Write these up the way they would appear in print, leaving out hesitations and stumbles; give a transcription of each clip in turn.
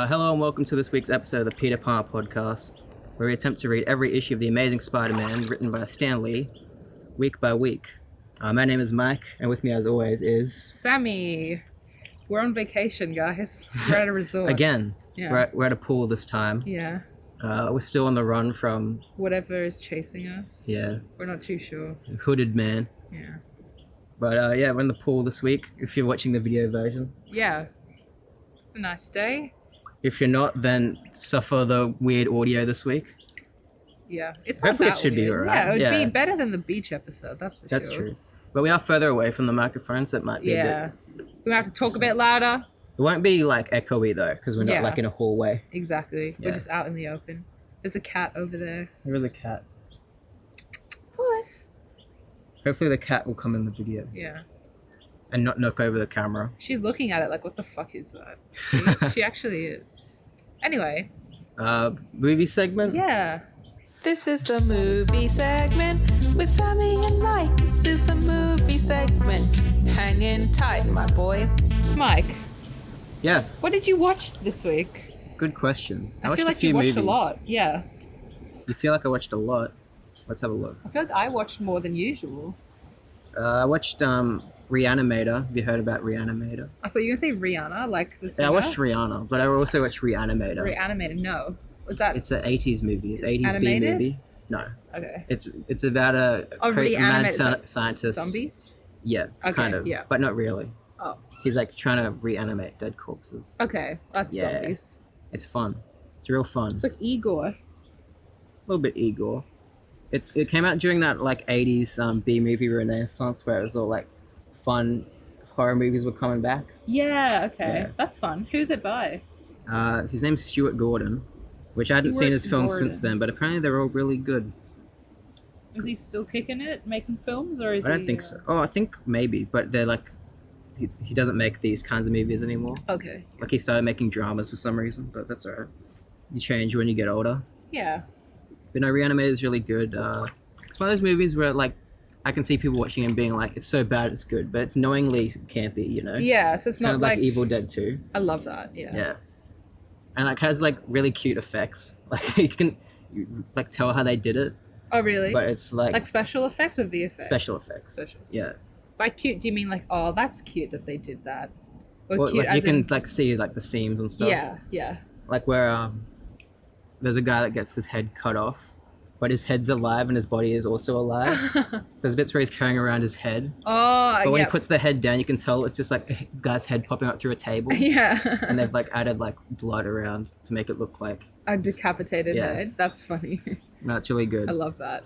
Hello and welcome to this week's episode of the Peter Palmer Podcast, where we attempt to read every issue of The Amazing Spider-Man written by Stan Lee, week by week. My name is Mike, and with me as always is... Sammy. We're on vacation, guys. We're at a resort. Again. Yeah. We're at a pool this time. Yeah. We're still on the run from... Whatever is chasing us. Yeah. We're not too sure. Hooded man. Yeah. But yeah, we're in the pool this week, if you're watching the video version. Yeah. It's a nice day. If you're not, then suffer the weird audio this week. Yeah. It's Hopefully not that it should be weird. alright. Yeah, it would be better than the beach episode, that's for sure. That's true. But we are further away from the microphone, so it might be a bit... We have to talk a bit louder. It won't be like echoey though, because we're not like in a hallway. Exactly. Yeah. We're just out in the open. There's a cat over there. There is a cat. Puss. Hopefully the cat will come in the video. Yeah. And not knock over the camera. She's looking at it like, what the fuck is that? See? She actually is. Anyway. Movie segment? Yeah. This is the movie segment with Sammy and Mike. This is the movie segment. Hang in tight, my boy. Mike, Yes. what did you watch this week? Good question. I watched feel a like few you watched movies. a lot. Yeah. You feel like I watched a lot? Let's have a look. I feel like I watched more than usual. I watched Re-Animator. Have you heard about Re-Animator? I thought you were going to say Rihanna, like the singer. Yeah, I watched Rihanna, but I also watched Re-Animator. Re-Animator, no. Was that... It's an 80s movie. It's 80s Animated? B movie. No. Okay. It's about a mad reanimated scientist. Zombies? Yeah, Okay, kind of. yeah. But not really. Oh. He's like trying to reanimate dead corpses. Okay, that's Yeah. zombies. It's fun. It's real fun. It's like Igor. A little bit Igor. It came out during that like 80s B movie renaissance where it was all like fun horror movies were coming back. Yeah, okay. Yeah. That's fun. Who's it by? His name's Stuart Gordon, which I hadn't seen his films Gordon. since then, but apparently they're all really good. Is he still kicking it, making films, or is I he... don't think so. Oh, I think maybe, but they're like he doesn't make these kinds of movies anymore. Okay. Like he started making dramas for some reason, but that's alright. You change when you get older. Yeah. But no, Re-Animator is really good. It's one of those movies where like I can see people watching and being like, it's so bad it's good, but it's knowingly campy, you know? Yeah, so it's Kind not of like... Evil Dead 2. I love that, yeah. Yeah. And like has like really cute effects. Like you can like tell how they did it, Oh, really? but it's like special effects or VFX? special effects. Special. Yeah. By cute, do you mean like, oh, that's cute that they did that? Or Well, cute like, you as can in... like see like the seams and stuff. Yeah, yeah. Like where there's a guy that gets his head cut off, but his head's alive and his body is also alive. There's bits where he's carrying around his head. Oh, But when yeah. he puts the head down, you can tell it's just like a guy's head popping up through a table. Yeah. And they've like added like blood around to make it look like... A decapitated Yeah. head. That's funny. No, it's really good. I love that.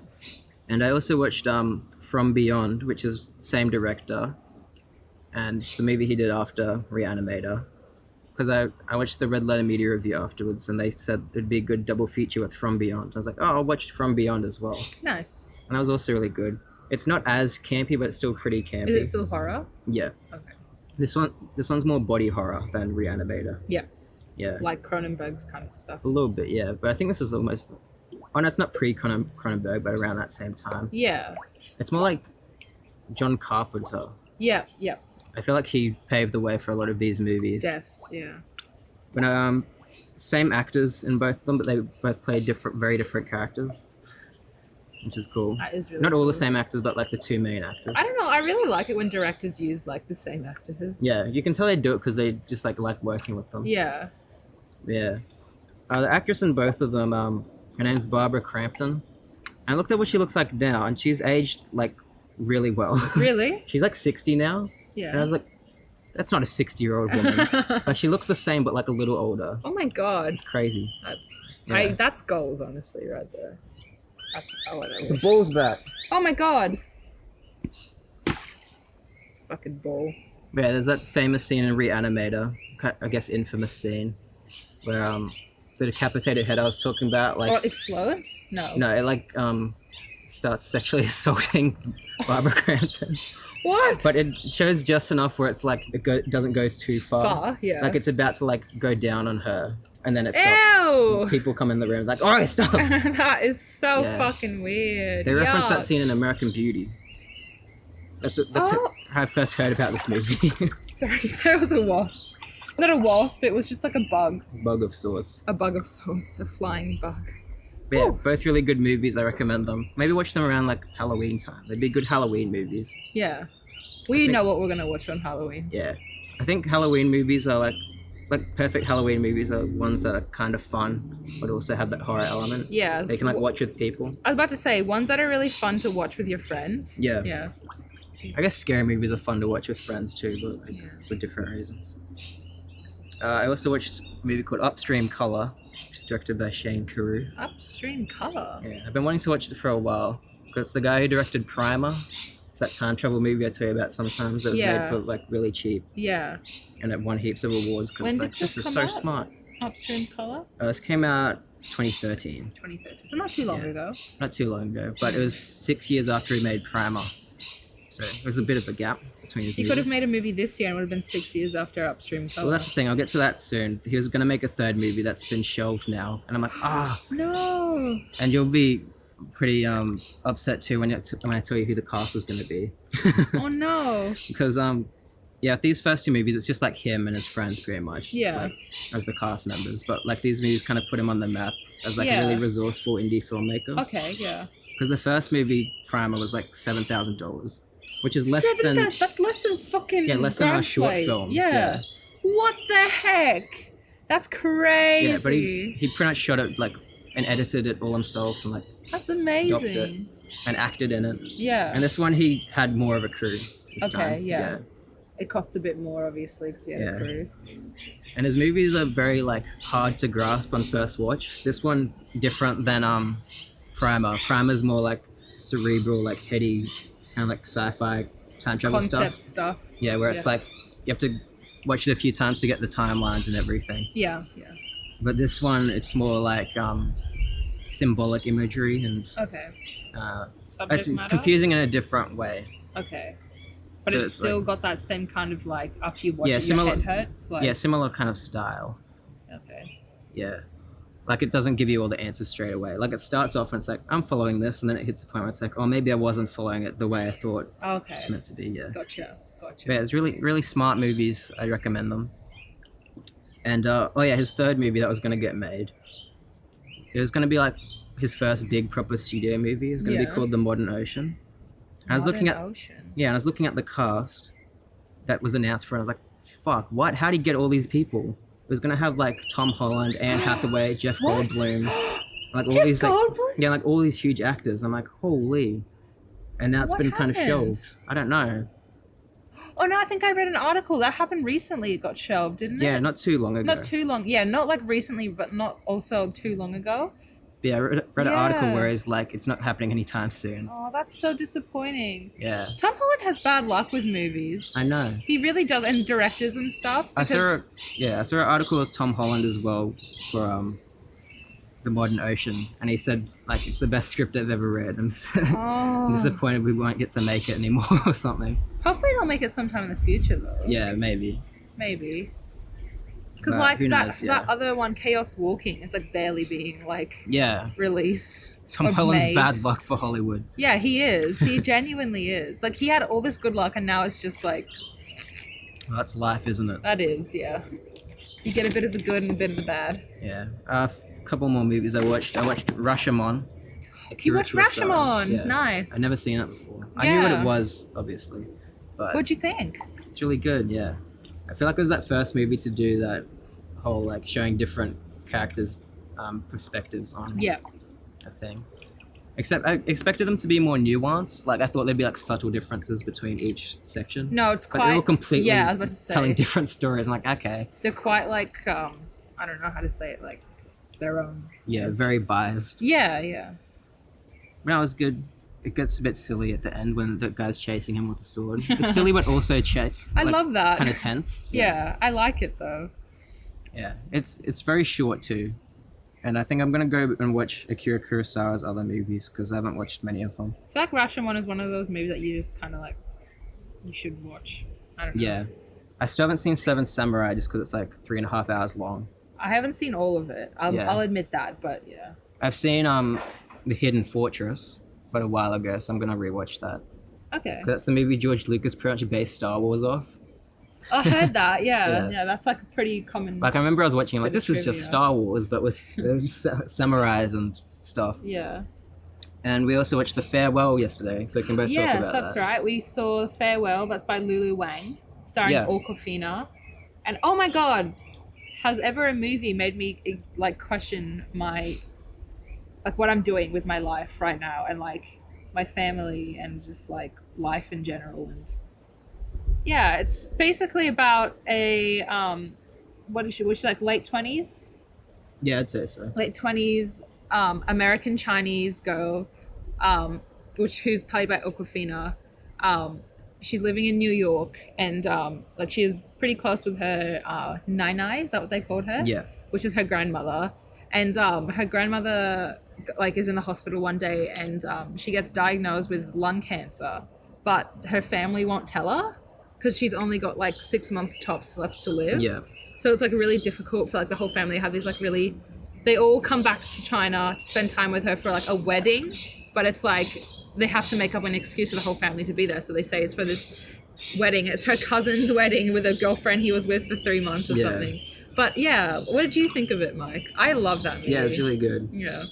And I also watched From Beyond, which is same director. And it's the movie he did after Re-Animator. Because I watched the Red Letter Media review afterwards, and they said it'd be a good double feature with From Beyond. I was like, oh, I'll watch From Beyond as well. Nice. And that was also really good. It's not as campy, but it's still pretty campy. Is it still horror? Yeah. Okay. This one's more body horror than Re-Animator. Yeah. Yeah. Like Cronenberg's kind of stuff. A little bit, yeah. But I think this is almost... Oh, no, it's not pre-Cronenberg, but around that same time. Yeah. It's more like John Carpenter. Yeah, yeah. I feel like he paved the way for a lot of these movies. Deaths, yeah. But same actors in both of them, but they both play very different characters, which is cool. That is really Not all the cool. same actors, but like the two main actors. I don't know. I really like it when directors use like the same actors. Yeah, you can tell they do it because they just like working with them. Yeah. Yeah. The actress in both of them, her name's Barbara Crampton. And I looked at what she looks like now, and she's aged like really well. Really? She's like 60 now. Yeah. And I was like, that's not a 60-year-old woman. Like she looks the same, but like a little older. Oh my god. Crazy. Yeah. That's goals, honestly, right there. That's whatever. The ball's back. Oh my god. Fucking ball. Yeah, there's that famous scene in Re-Animator, I guess infamous scene, where the decapitated head I was talking about, like... Or it explodes? No. No, it like starts sexually assaulting Barbara Crampton. What? But it shows just enough where it's like it doesn't go too far. Far, yeah. Like it's about to like go down on her, and then it stops. Ew! People come in the room like, "Oh, stop!" That is so Yeah. fucking weird. They reference that Yuck. scene in American Beauty. That's Oh. how I first heard about this movie. Sorry, there was a wasp. Not a wasp. It was just like a bug. Bug of sorts. A bug of sorts. A flying bug. But yeah, Ooh. both really good movies. I recommend them. Maybe watch them around like Halloween time. They'd be good Halloween movies. Yeah. We know what we're gonna watch on Halloween. Yeah, I think Halloween movies are like perfect Halloween movies are ones that are kind of fun, but also have that horror element. Yeah. They can like watch with people. I was about to say ones that are really fun to watch with your friends. Yeah. Yeah. I guess scary movies are fun to watch with friends too, but like, for different reasons. I also watched a movie called Upstream Color, which is directed by Shane Carruth. Upstream Color. Yeah, I've been wanting to watch it for a while because it's the guy who directed Primer. It's that time travel movie I tell you about sometimes that was made for like really cheap. Yeah. And it won heaps of awards because it's like, this is so smart. Upstream Color? This came out 2013. 2013. So not too long ago. Not too long ago, but it was 6 years after he made Primer. So it was a bit of a gap between his He movies. could have made a movie this year and it would have been 6 years after Upstream Color. Well, that's the thing. I'll get to that soon. He was going to make a third movie that's been shelved now. And I'm like, No. And you'll be pretty upset too when I tell you who the cast was going to be. Oh, no. Because, yeah, these first two movies, it's just like him and his friends pretty much. Yeah. Like, as the cast members. But like these movies kind of put him on the map as like a really resourceful indie filmmaker. Okay, yeah. Because the first movie, Primer, was like $7,000. Which is less than... That's less than fucking... Yeah, less than our short films. Yeah. What the heck? That's crazy. Yeah, but he pretty much shot it like and edited it all himself and like... That's amazing. And acted in it. Yeah. And this one, he had more of a crew this time. Yeah. It costs a bit more, obviously, because he had a crew. And his movies are very like hard to grasp on first watch. This one, different than Primer. Primer's more like cerebral, like heady... kind of like sci-fi time travel Concept stuff. Yeah, where it's like you have to watch it a few times to get the timelines and everything. Yeah. But this one, it's more like symbolic imagery and it's confusing in a different way. Okay. But So it's it's still like- got that same kind of like after you watch it, similar- your head hurts. Like, Similar kind of style. Okay. Yeah. Like it doesn't give you all the answers straight away. Like it starts off and it's like, I'm following this, and then it hits the point where it's like, oh, maybe I wasn't following it the way I thought Okay. it's meant to be. Yeah. Gotcha. But yeah, it's really, really smart movies. I recommend them. And his third movie that was going to get made. It was going to be like his first big proper studio movie. It's going to be called The Modern Ocean. And I was looking at the cast that was announced for it. I was like, fuck, what? How did he get all these people? It was going to have like Tom Holland, Anne Hathaway, Jeff Goldblum. Like all these like all these huge actors. I'm like, holy. And now it's been kind of shelved. I don't know. Oh no, I think I read an article that happened recently. It got shelved, didn't it? Yeah, not too long ago. Not too long. Yeah, not like recently, but not also too long ago. Yeah, I read an article where it's like it's not happening anytime soon. Oh, that's so disappointing. Yeah. Tom Holland has bad luck with movies. I know. He really does, and directors and stuff. I saw an article of Tom Holland as well for The Modern Ocean, and he said like it's the best script I've ever read. I'm disappointed we won't get to make it anymore or something. Hopefully they'll make it sometime in the future though. Yeah, maybe. Because like that other one, Chaos Walking, is like barely being like released. Tom Holland's bad luck for Hollywood. Yeah, he is. He genuinely is. Like he had all this good luck and now it's just like... Well, that's life, isn't it? That is, yeah. You get a bit of the good and a bit of the bad. Yeah. A couple more movies I watched. I watched Rashomon. You watched Rashomon? Yeah. Nice. I'd never seen it before. I knew what it was, obviously. But what'd you think? It's really good, yeah. I feel like it was that first movie to do that whole like showing different characters' perspectives on a thing. Except I expected them to be more nuanced. Like I thought there'd be like subtle differences between each section. No, it's But they're all completely I was about to say. telling different stories. I'm like, okay. They're quite like I don't know how to say it, like their own. Yeah, very biased. Yeah. But that was good. It gets a bit silly at the end when the guy's chasing him with the sword. It's silly, but also I love that. Kind of tense. Yeah, I like it though. Yeah, it's very short too, and I think I'm gonna go and watch Akira Kurosawa's other movies because I haven't watched many of them. I feel like Rashomon is one of those movies that you just kind of like, you should watch. I don't know. Yeah, I still haven't seen Seven Samurai just because it's like 3.5 hours long. I haven't seen all of it. I'll admit that, but yeah. I've seen The Hidden Fortress, but a while ago, so I'm gonna rewatch that. Okay. That's the movie George Lucas pretty much based Star Wars off. I heard that. Yeah. Yeah. Yeah, that's like a pretty common. Like I remember I was watching like Bit of this is just trivia. Star Wars, but with samurais and stuff. Yeah. And we also watched The Farewell yesterday, so we can both talk Yes, about that's that. right. We saw Farewell. That's by Lulu Wang, starring Yeah. Awkwafina. And oh my god, has ever a movie made me like question my like what I'm doing with my life right now and like my family and just like life in general. And yeah, it's basically about a what is she? Which is like late 20s, Yeah, I'd say so. late 20s American Chinese girl, who's played by Awkwafina. She's living in New York, and like she is pretty close with her Nai, is that what they called her? Yeah. Which is her grandmother. And her grandmother like is in the hospital one day, and she gets diagnosed with lung cancer, but her family won't tell her because she's only got like 6 months tops left to live. Yeah. So it's like really difficult for like the whole family to have these like really, they all come back to China to spend time with her for like a wedding, but it's like they have to make up an excuse for the whole family to be there. So they say it's for this wedding. It's her cousin's wedding with a girlfriend he was with for 3 months or Yeah. something. But yeah, what did you think of it, Mike? I love that movie. Yeah, it's really good. Yeah.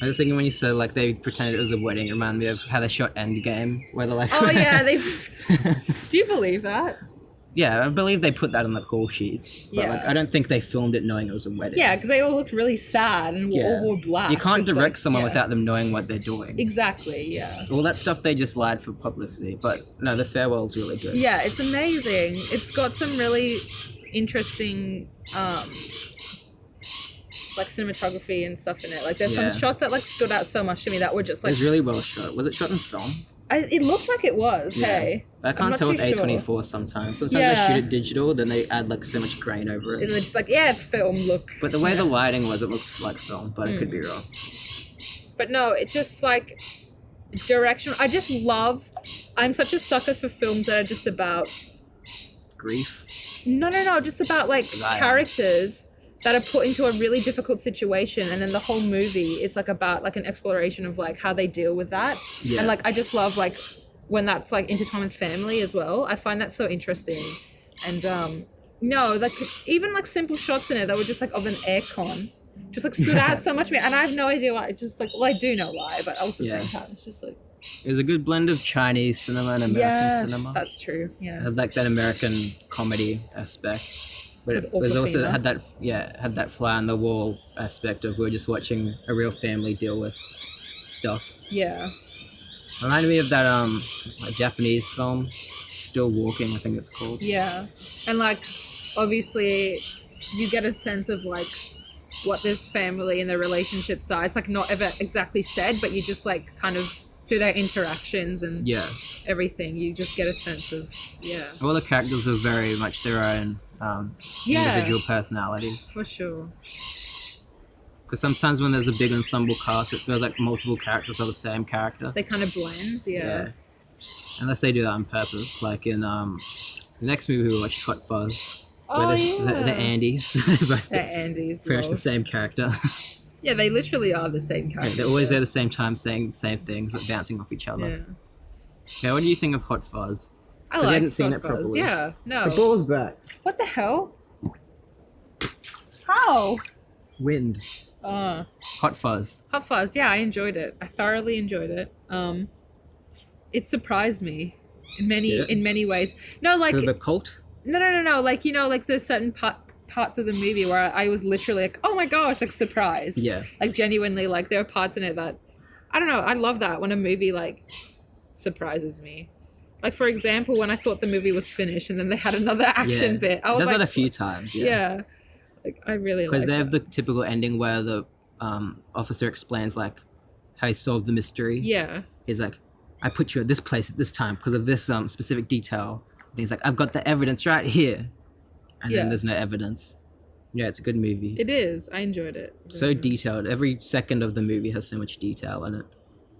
I was thinking when you said like they pretended it was a wedding, it reminded me of how they shot Endgame, where they're like, Oh yeah, they. Do you believe that? Yeah, I believe they put that on the call sheets. But like, Yeah. I don't think they filmed it knowing it was a wedding. Yeah, because they all looked really sad and all wore black. You can't It's direct like, someone yeah. without them knowing what they're doing. Exactly. Yeah. All that stuff they just lied for publicity. But no, The Farewell's really good. Yeah, it's amazing. It's got some really interesting like cinematography and stuff in it. Like there's Yeah. some shots that like stood out so much to me that were just It like was really well shot. Was it shot in film? it looked like it was. Yeah. Hey, I I'm can't not tell with too sure. A24 sometimes. Sometimes Yeah. they shoot it digital, then they add like so much grain over And it. they're just like, yeah, it's film. Look. But the way the lighting was, it looked like film, but I could be wrong. But no, it just like direction. I just love. I'm such a sucker for films that are just about. Grief. No, just about like Desire. characters that are put into a really difficult situation, and then the whole movie it's like about like an exploration of like how they deal with that. Yeah. And like I just love like when that's like intertwined with family as well. I find that so interesting. And no, like even like simple shots in it that were just like of an aircon just like stood out so much to me, and I have no idea why. It just like, well, I do know why, but also at the same time it's just like, It was a good blend of Chinese cinema and American cinema. that's true. Yeah. It had like that American comedy aspect. But it was also Awkwafina. had that fly on the wall aspect of we're just watching a real family deal with stuff. Yeah. Reminded me of that like Japanese film, Still Walking, I think it's called. Yeah. And like obviously you get a sense of like what this family and their relationships are. It's like not ever exactly said, but you just like kind of through their interactions and Yeah. everything, you just get a sense of All the characters are very much their own individual personalities. for sure. Because sometimes when there's a big ensemble cast, it feels like multiple characters are the same character. They kind of blends. Yeah. Unless they do that on purpose, like in the next movie we watched, Hot Fuzz. Oh Where yeah. the Andes. They're Andy's. Pretty much lol. the same character. Yeah, they literally are the same character. They're always there at the same time saying the same things, but bouncing off each other. Yeah. Okay, what do you think of Hot Fuzz? I 'Cause you like hadn't seen Hot it Fuzz. properly. Yeah. No. The ball's back. What the hell? How? Wind. Hot Hot Fuzz. Fuzz. Yeah, I enjoyed it. I thoroughly enjoyed it. It surprised me in many ways. No, like The cult? no. Like like there's certain parts of the movie where I was literally like, oh my gosh, like surprised. Yeah. Like genuinely, like there are parts in it that I don't know. I love that when a movie like surprises me. Like for example, when I thought the movie was finished and then they had another action bit, I was does like, that a few times. yeah. Like I really Because like they have that. the typical ending where the officer explains like how he solved the mystery. Yeah. He's like, I put you at this place at this time because of this specific detail. And he's like, I've got the evidence right here. And Yeah. then there's no evidence. Yeah, it's a good movie. It is. I enjoyed it. So detailed. Every second of the movie has so much detail in it.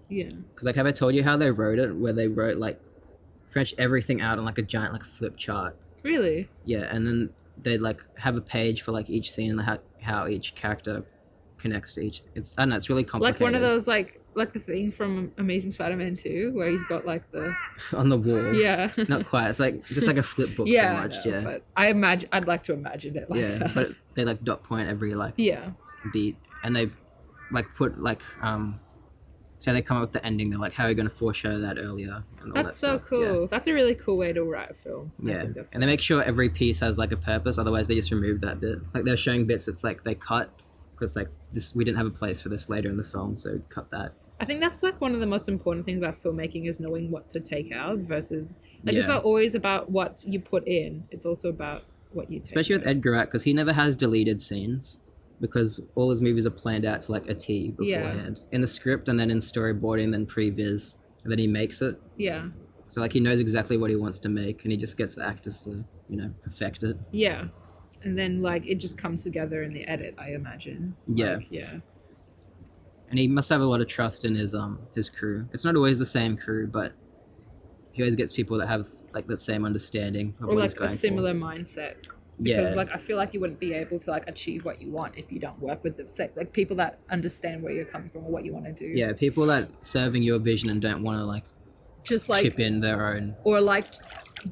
Yeah. Because like, have I told you how they wrote it? Where they wrote like pretty much everything out on like a giant like flip chart. Really? Yeah, and then they'd like have a page for like each scene and how each character connects to each. It's I don't know. It's really complicated. Like one of those like the thing from Amazing Spider-Man 2 where he's got like the on the wall. Yeah. Not quite. It's like just like a flip book. Yeah, pretty much. I know, but I'd like to imagine it like that. But they like dot point every like beat, and they've like put like so they come up with the ending. They're like, how are we going to foreshadow that earlier? And all That's that so stuff. cool. Yeah. That's a really cool way to write a film. I Yeah, think that's and they make sure every piece has like a purpose. Otherwise, they just remove that bit. Like they're showing bits. It's like they cut because like this we didn't have a place for this later in the film, so cut that. I think that's like one of the most important things about filmmaking is knowing what to take out versus like it's not always about what you put in. It's also about what you take Especially out. with Edgar Wright, because he never has deleted scenes because all his movies are planned out to like a T beforehand in the script and then in storyboarding, then previs, and then he makes it. Yeah. So like he knows exactly what he wants to make, and he just gets the actors to perfect it. Yeah. And then like it just comes together in the edit, I imagine. Yeah. Like, yeah. And he must have a lot of trust in his crew. It's not always the same crew, but he always gets people that have like that same understanding of Or what he's like going a similar mindset. Yeah. Because like I feel like you wouldn't be able to like achieve what you want if you don't work with them. Say, like people that understand where you're coming from or what you want to do. Yeah, people that serving your vision and don't want to like Just like chip in their own. or like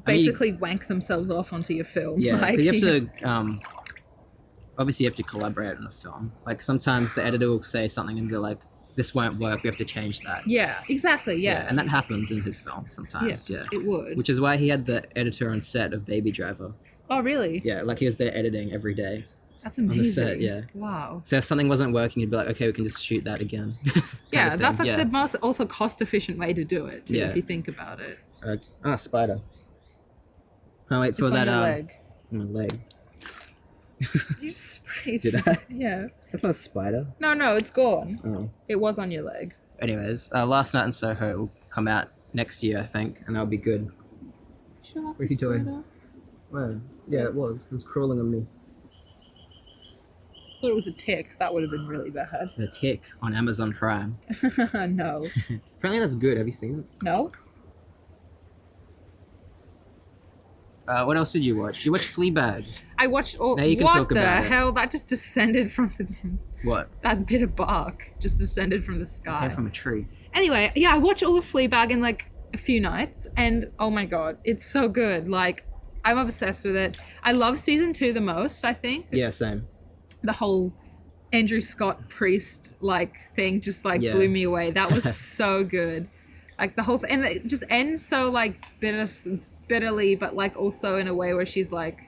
basically wank themselves off onto your film. Yeah, like, 'cause you have to obviously you have to collaborate on a film. Like sometimes the editor will say something and be like, "This won't work. We have to change that." Yeah, exactly. Yeah. And that happens in his films sometimes. Yeah, It would. Which is why he had the editor on set of Baby Driver. Oh, really? Yeah, like he was there editing every day. That's amazing. On the set, yeah. Wow. So if something wasn't working, he'd be like, "Okay, we can just shoot that again." Yeah, Kind of that's thing. like the most also cost efficient way to do it too, Yeah. if you think about it. Spider. Can't wait for It's that. on your leg. My leg. You sprayed. Did I? Yeah. That's not a spider. No, it's gone. Oh. It was on your leg. Anyways, Last Night in Soho will come out next year, I think, and that'll be good. Sure, that's What are you doing? Well, yeah, it was. It was crawling on me. I thought it was a tick. That would have been really bad. The Tick on Amazon Prime. No. Apparently that's good. Have you seen it? No? What else did you watch? You watched Fleabag. I watched all. Now you can what talk the about it. hell? That just descended from the. What? That bit of bark just descended from the sky. Came from a tree. Anyway, yeah, I watched all of Fleabag in like a few nights, and oh my god, it's so good. Like, I'm obsessed with it. I love season 2 the most, I think. Yeah, same. The whole Andrew Scott priest like thing just like Yeah. blew me away. That was so good. Like the whole and it just ends so like bitterly, but like also in a way where she's like,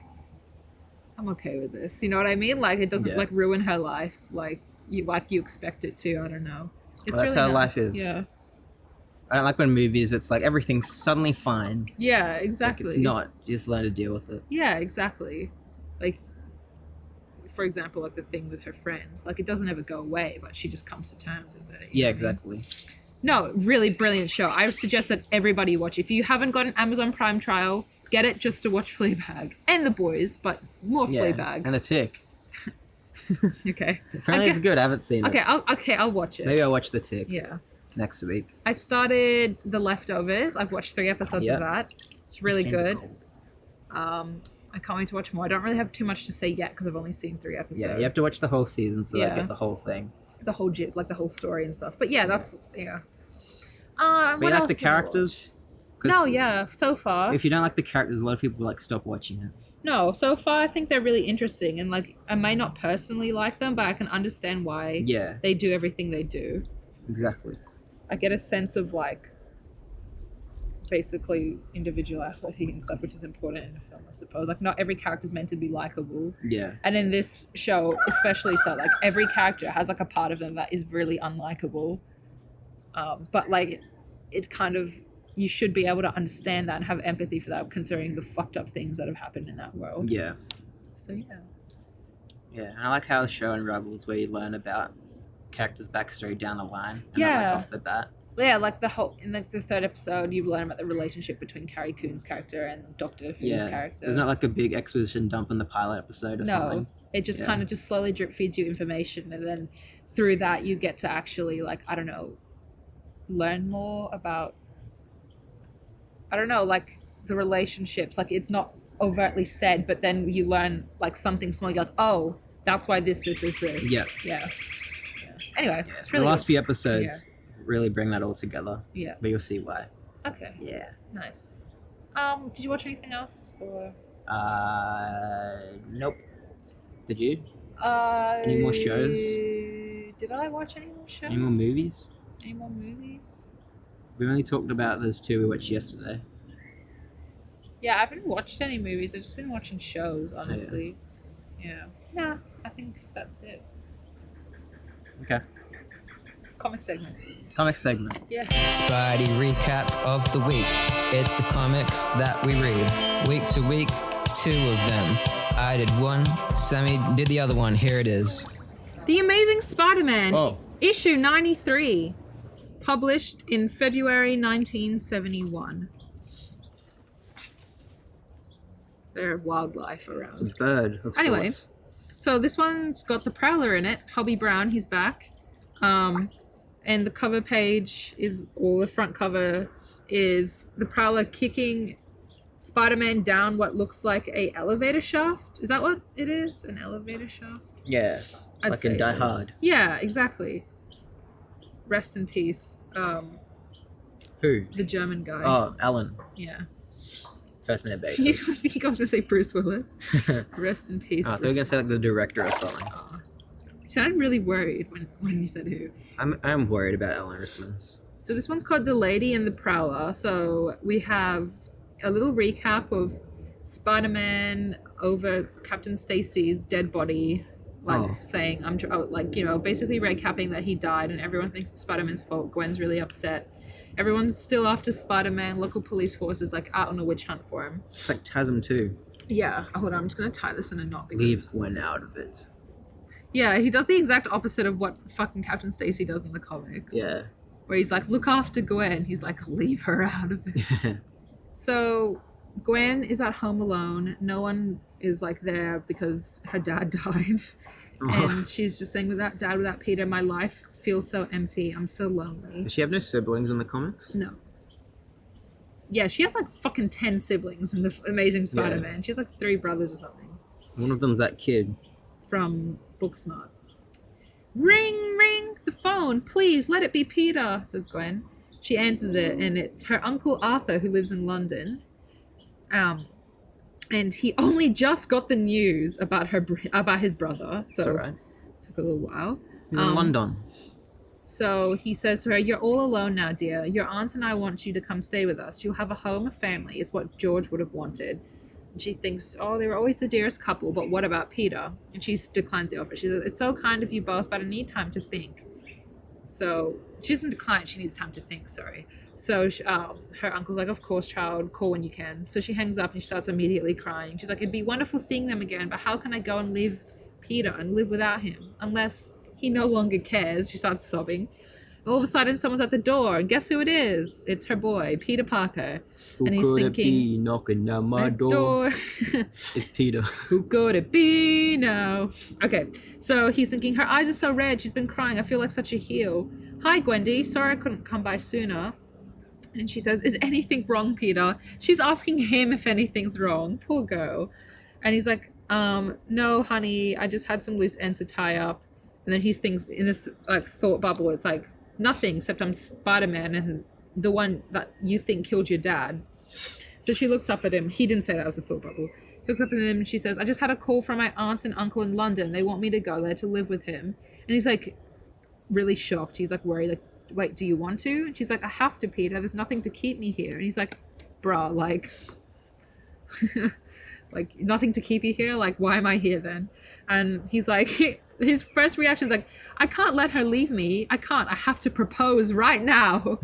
I'm okay with this. You know what I mean? Like it doesn't Yeah. like ruin her life like you expect it to. I don't know. It's that's really how nice. life is. Yeah. I don't like when movies, it's like everything's suddenly fine. Yeah, Like, exactly. it's not. You just learn to deal with it. Yeah, exactly. Like, for example, like the thing with her friends, like it doesn't ever go away, but she just comes to terms with it. You Yeah, know what I mean? exactly. No, really brilliant show. I would suggest that everybody watch. If you haven't got an Amazon Prime trial, get it just to watch Fleabag and The Boys, but more Yeah. Fleabag. And The Tick. Okay. Apparently Okay. it's good. I haven't seen it. I'll watch it. Maybe I'll watch The Tick Yeah. next week. I started The Leftovers. I've watched 3 episodes Yeah. of that. It's really good. Tentacle. I can't wait to watch more. I don't really have too much to say yet because I've only seen 3 episodes. Yeah, you have to watch the whole season so I Yeah. get the whole thing. the whole like the whole story and stuff. But yeah, that's yeah. But you What like else the did I watch? characters? 'Cause No, yeah, so far. If you don't like the characters, a lot of people like stop watching it. No, so far I think they're really interesting and like I may not personally like them, but I can understand why Yeah, they do everything they do. exactly. I get a sense of like basically individuality and stuff, which is important in a film, I suppose. Like not every character is meant to be likable. Yeah, And in this show, especially so, like every character has like a part of them that is really unlikable. But like it kind of, you should be able to understand that and have empathy for that considering the fucked up things that have happened in that world. yeah, So yeah. yeah. And I like how the show unravels where you learn about characters' backstory down the line. And not, Yeah. like, off the bat. Yeah, like the whole in the 3rd episode, you learn about the relationship between Carrie Coon's character and Doctor Who's Yeah. character. There's not like a big exposition dump in the pilot episode or something. No, it just Yeah. kind of just slowly drip feeds you information, and then through that you get to actually like I don't know, learn more about I don't know like the relationships. Like it's not overtly said, but then you learn like something small. You're like, oh, that's why this. Yeah. Yeah. Anyway, Yeah, it's really the last good. few episodes really bring that all together, Yeah. but you'll see why. Okay. Yeah. Nice. Did you watch anything else? Or Nope. Did you? any more shows? Did I watch any more shows? Any more movies? Any more movies? We only talked about those two we watched yesterday. Yeah, I haven't watched any movies. I've just been watching shows, honestly. Yeah. Nah, I think that's it. Okay. Comic segment. Comic segment. Yeah. Spidey recap of the week. It's the comics that we read. Week to week, 2 of them. I did one, Sammy did the other one. Here it is. The Amazing Spider-Man, Oh. issue 93, published in February 1971. There's wildlife around. It's a bird of Anyway. sorts. So this one's got the Prowler in it. Hobby Brown, he's back. And the cover page the front cover is the Prowler kicking Spider-Man down what looks like a elevator shaft. Is that what it is? An elevator shaft? Yeah. I'd Like say in Die it is. Hard. Yeah, exactly. Rest in peace. Who? The German guy. Oh, Alan. Yeah. First name You basis. think I was gonna say Bruce Willis? Rest in peace. I thought you were gonna say like the director or something. You sounded really worried when you said who. I'm worried about Alan Rickman's. So this one's called The Lady and the Prowler. So we have a little recap of Spider-Man over Captain Stacy's dead body, saying, basically recapping that he died and everyone thinks it's Spider-Man's fault. Gwen's really upset. Everyone's still after Spider-Man. Local police force is out on a witch hunt for him. It's like TASM 2. Yeah, hold on, I'm just going to tie this in a knot. Because... Leave Gwen out of it. Yeah, he does the exact opposite of what fucking Captain Stacy does in the comics. Yeah. Where he's like, look after Gwen. He's like, leave her out of it. So Gwen is at home alone. No one is there because her dad died. And she's just saying, without Peter, my life feels so empty. I'm so lonely. Does she have no siblings in the comics? No. Yeah, she has fucking 10 siblings in the Amazing Spider-Man. Yeah. She has 3 brothers or something. One of them's that kid. From Booksmart. Ring, ring, the phone. Please, let it be Peter, says Gwen. She answers it, and it's her uncle Arthur, who lives in London. And he only just got the news about his brother. So It's alright. it took a little while. He's in London. So he says to her, you're all alone now, dear. Your aunt and I want you to come stay with us. You'll have a home, a family. It's what George would have wanted. And she thinks, oh, they were always the dearest couple, but what about Peter? And she declines the offer. She says, it's so kind of you both, but I need time to think. So she doesn't decline, she needs time to think, sorry. So her uncle's like, of course, child, call when you can. So she hangs up and she starts immediately crying. She's like, it'd be wonderful seeing them again, but how can I go and leave Peter and live without him? Unless he no longer cares. She starts sobbing. All of a sudden, someone's at the door, and guess who it is? It's her boy, Peter Parker. And he's thinking, knocking on my door? It's Peter. Who could it be now? Okay, so he's thinking, her eyes are so red, she's been crying, I feel like such a heel. Hi, Gwendy, sorry I couldn't come by sooner. And she says, is anything wrong, Peter? She's asking him if anything's wrong. Poor girl. And he's like, no, honey, I just had some loose ends to tie up. And then he thinks in this thought bubble, it's like, nothing except I'm Spider-Man and the one that you think killed your dad. So she looks up at him. He didn't say that was a thought bubble. He looks up at him and she says, I just had a call from my aunt and uncle in London. They want me to go there to live with him. And he's really shocked. He's worried, wait, do you want to? And she's like, I have to, Peter. There's nothing to keep me here. And he's like, bruh, nothing to keep you here? Why am I here then? And he's like, his first reaction is I can't let her leave me. I can't. I have to propose right now.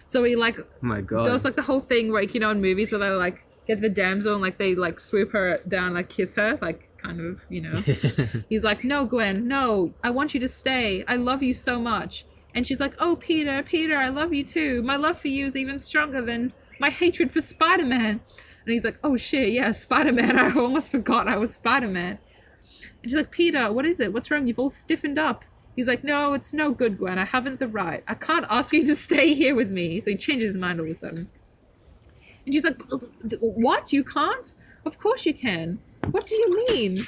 So he Oh my god. does the whole thing where in movies where they get the damsel and they swoop her down, kiss her, kind of, He's like, no, Gwen, no, I want you to stay. I love you so much. And she's like, oh, Peter, I love you too. My love for you is even stronger than my hatred for Spider-Man. And he's like, oh shit, yeah, Spider-Man. I almost forgot I was Spider-Man. And she's like, Peter, what is it? What's wrong? You've all stiffened up. He's like, no, it's no good, Gwen. I haven't the right. I can't ask you to stay here with me. So he changes his mind all of a sudden. And she's like, what? You can't? Of course you can. What do you mean?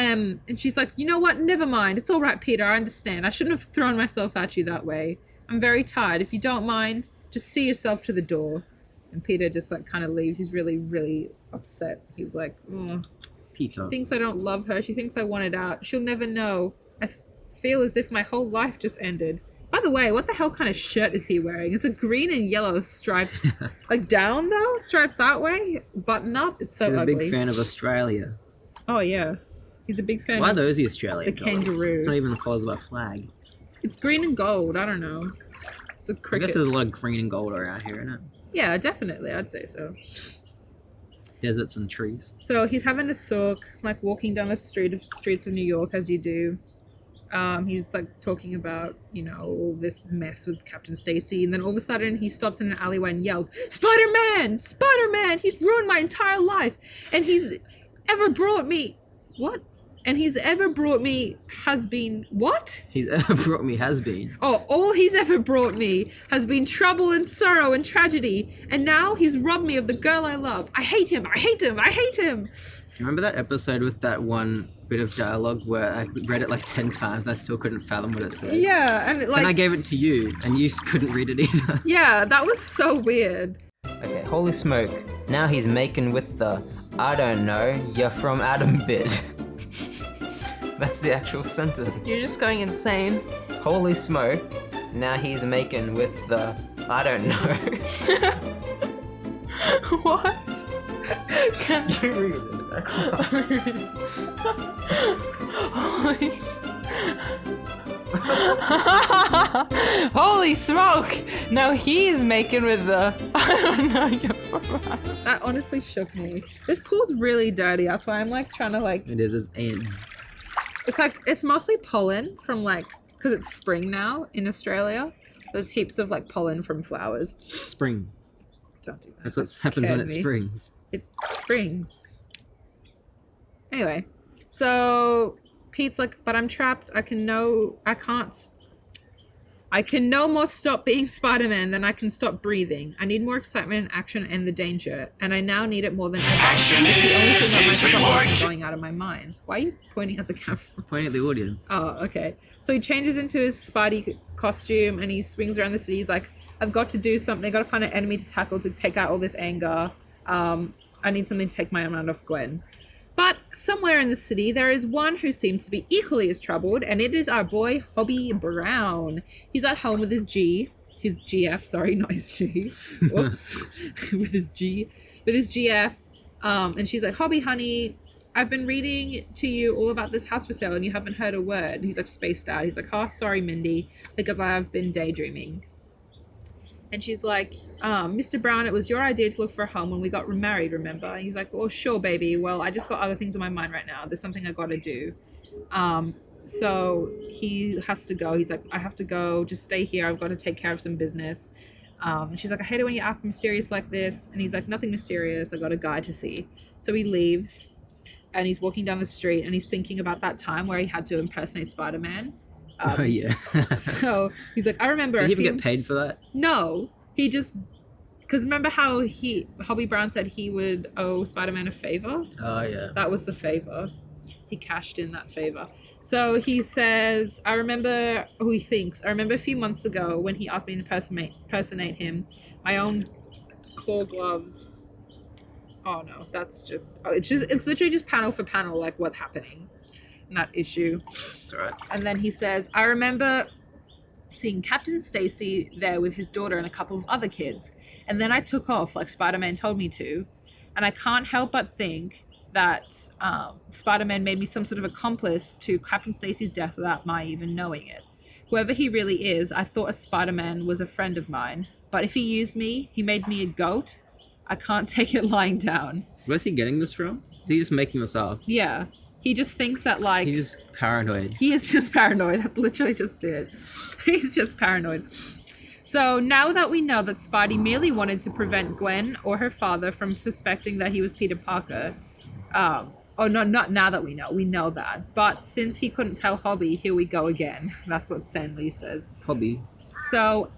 And she's like, you know what? Never mind. It's all right, Peter. I understand. I shouldn't have thrown myself at you that way. I'm very tired. If you don't mind, just see yourself to the door. And Peter just like kind of leaves. He's really, really upset. He's like, oh, Peter. she thinks I don't love her. She thinks I want it out. She'll never know. I feel as if my whole life just ended. By the way, what the hell kind of shirt is he wearing? It's a green and yellow striped, like down though, striped that way, button up. It's so He's ugly. a big fan of Australia. Oh yeah, he's a big fan. Why are of those the Australian the colours? kangaroo. It's not even the colours of our flag. It's green and gold. I don't know. It's a I cricket. guess there's a lot of green and gold around here, isn't it? Yeah, definitely. I'd say so. Deserts and trees. So he's having a sook, like walking down the streets of New York as you do. He's like talking about, you know, all this mess with Captain Stacy, and then all of a sudden he stops in an alleyway and yells, "Spider-Man! Spider-Man! He's ruined my entire life, and he's ever brought me what? And he's ever brought me has been what? He's ever brought me has been. Oh, all he's ever brought me has been trouble and sorrow and tragedy, and now he's robbed me of the girl I love. I hate him! I hate him! I hate him!" You remember that episode with that one bit of dialogue where I read it like 10 times and I still couldn't fathom what it said? Yeah, and like And I gave it to you and you couldn't read it either. yeah, that was so weird. Okay, holy smoke. Now he's making with the, I don't know, you're from Adam bit. That's the actual sentence. You're just going insane. Holy smoke. Now he's making with the, I don't know. What? You read it. Holy... Holy smoke! Now he's making with the... I don't know. That honestly shook me. This pool's really dirty. That's why I'm like trying to like. It is, it's ants. It's like it's mostly pollen from like because it's spring now in Australia. There's heaps of like pollen from flowers. Spring. Don't do that. That's what That happens when scared it me. springs. It springs. Anyway, so Pete's like, but I'm trapped. I can no more stop being Spider-Man than I can stop breathing. I need more excitement and action and the danger, and I now need it more than ever. It's the only thing that might stop me from going out of my mind. Why are you pointing at the camera? We're pointing at the audience. Oh, okay. So he changes into his Spidey costume and he swings around the city. He's like, I've got to do something. I've got to find an enemy to tackle to take out all this anger. I need something to take my mind off Gwen. But somewhere in the city, there is one who seems to be equally as troubled, and it is our boy, Hobby Brown. He's at home with his GF, sorry, not his G. Whoops. with his GF. And she's like, Hobby, honey, I've been reading to you all about this house for sale, and you haven't heard a word. He's like spaced out. He's like, oh, sorry, Mindy, because I have been daydreaming. And she's like, Mr. Brown, it was your idea to look for a home when we got married, remember? And he's like, well, sure, baby. Well, I just got other things on my mind right now. There's something I got to do. So he has to go. He's like, I have to go. Just stay here. I've got to take care of some business. And she's like, I hate it when you act mysterious like this. And he's like, nothing mysterious. I got a guy to see. So he leaves and he's walking down the street and he's thinking about that time where he had to impersonate Spider-Man. Oh, yeah. So he's like, I remember. Did he even get paid for that? No, he just because remember how Hobby Brown said he would owe Spider-Man a favor? Oh, yeah. That was the favor. He cashed in that favor. So he says, I remember a few months ago when he asked me to impersonate him, my own claw gloves. Oh no, it's literally just panel for panel, like what's happening in that issue. It's all right. And then he says, I remember seeing Captain Stacy there with his daughter and a couple of other kids. And then I took off like Spider-Man told me to. And I can't help but think that Spider-Man made me some sort of accomplice to Captain Stacy's death without my even knowing it. Whoever he really is, I thought a Spider-Man was a friend of mine. But if he used me, he made me a goat. I can't take it lying down. Where's he getting this from? Is he just making this up? Yeah. He just thinks that, like... He's just paranoid. He is just paranoid. That's literally just it. He's just paranoid. So now that we know that Spidey merely wanted to prevent Gwen or her father from suspecting that he was Peter Parker... not now that we know that. But since he couldn't tell Hobby, here we go again. That's what Stan Lee says. Hobby. So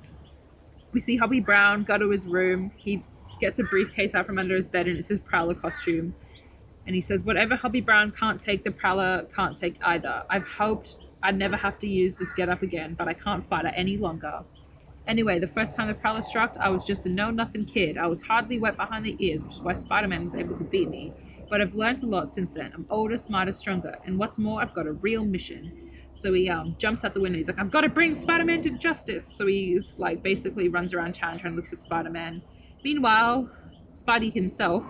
we see Hobby Brown go to his room. He gets a briefcase out from under his bed and it's his Prowler costume. And he says, whatever Hobby Brown can't take, the Prowler can't take either. I've hoped I'd never have to use this get-up again, but I can't fight it any longer. Anyway, the first time the Prowler struck, I was just a know-nothing kid. I was hardly wet behind the ears, which is why Spider-Man was able to beat me. But I've learned a lot since then. I'm older, smarter, stronger. And what's more, I've got a real mission. So he jumps out the window. He's like, I've got to bring Spider-Man to justice. So he's like basically runs around town trying to look for Spider-Man. Meanwhile, Spidey himself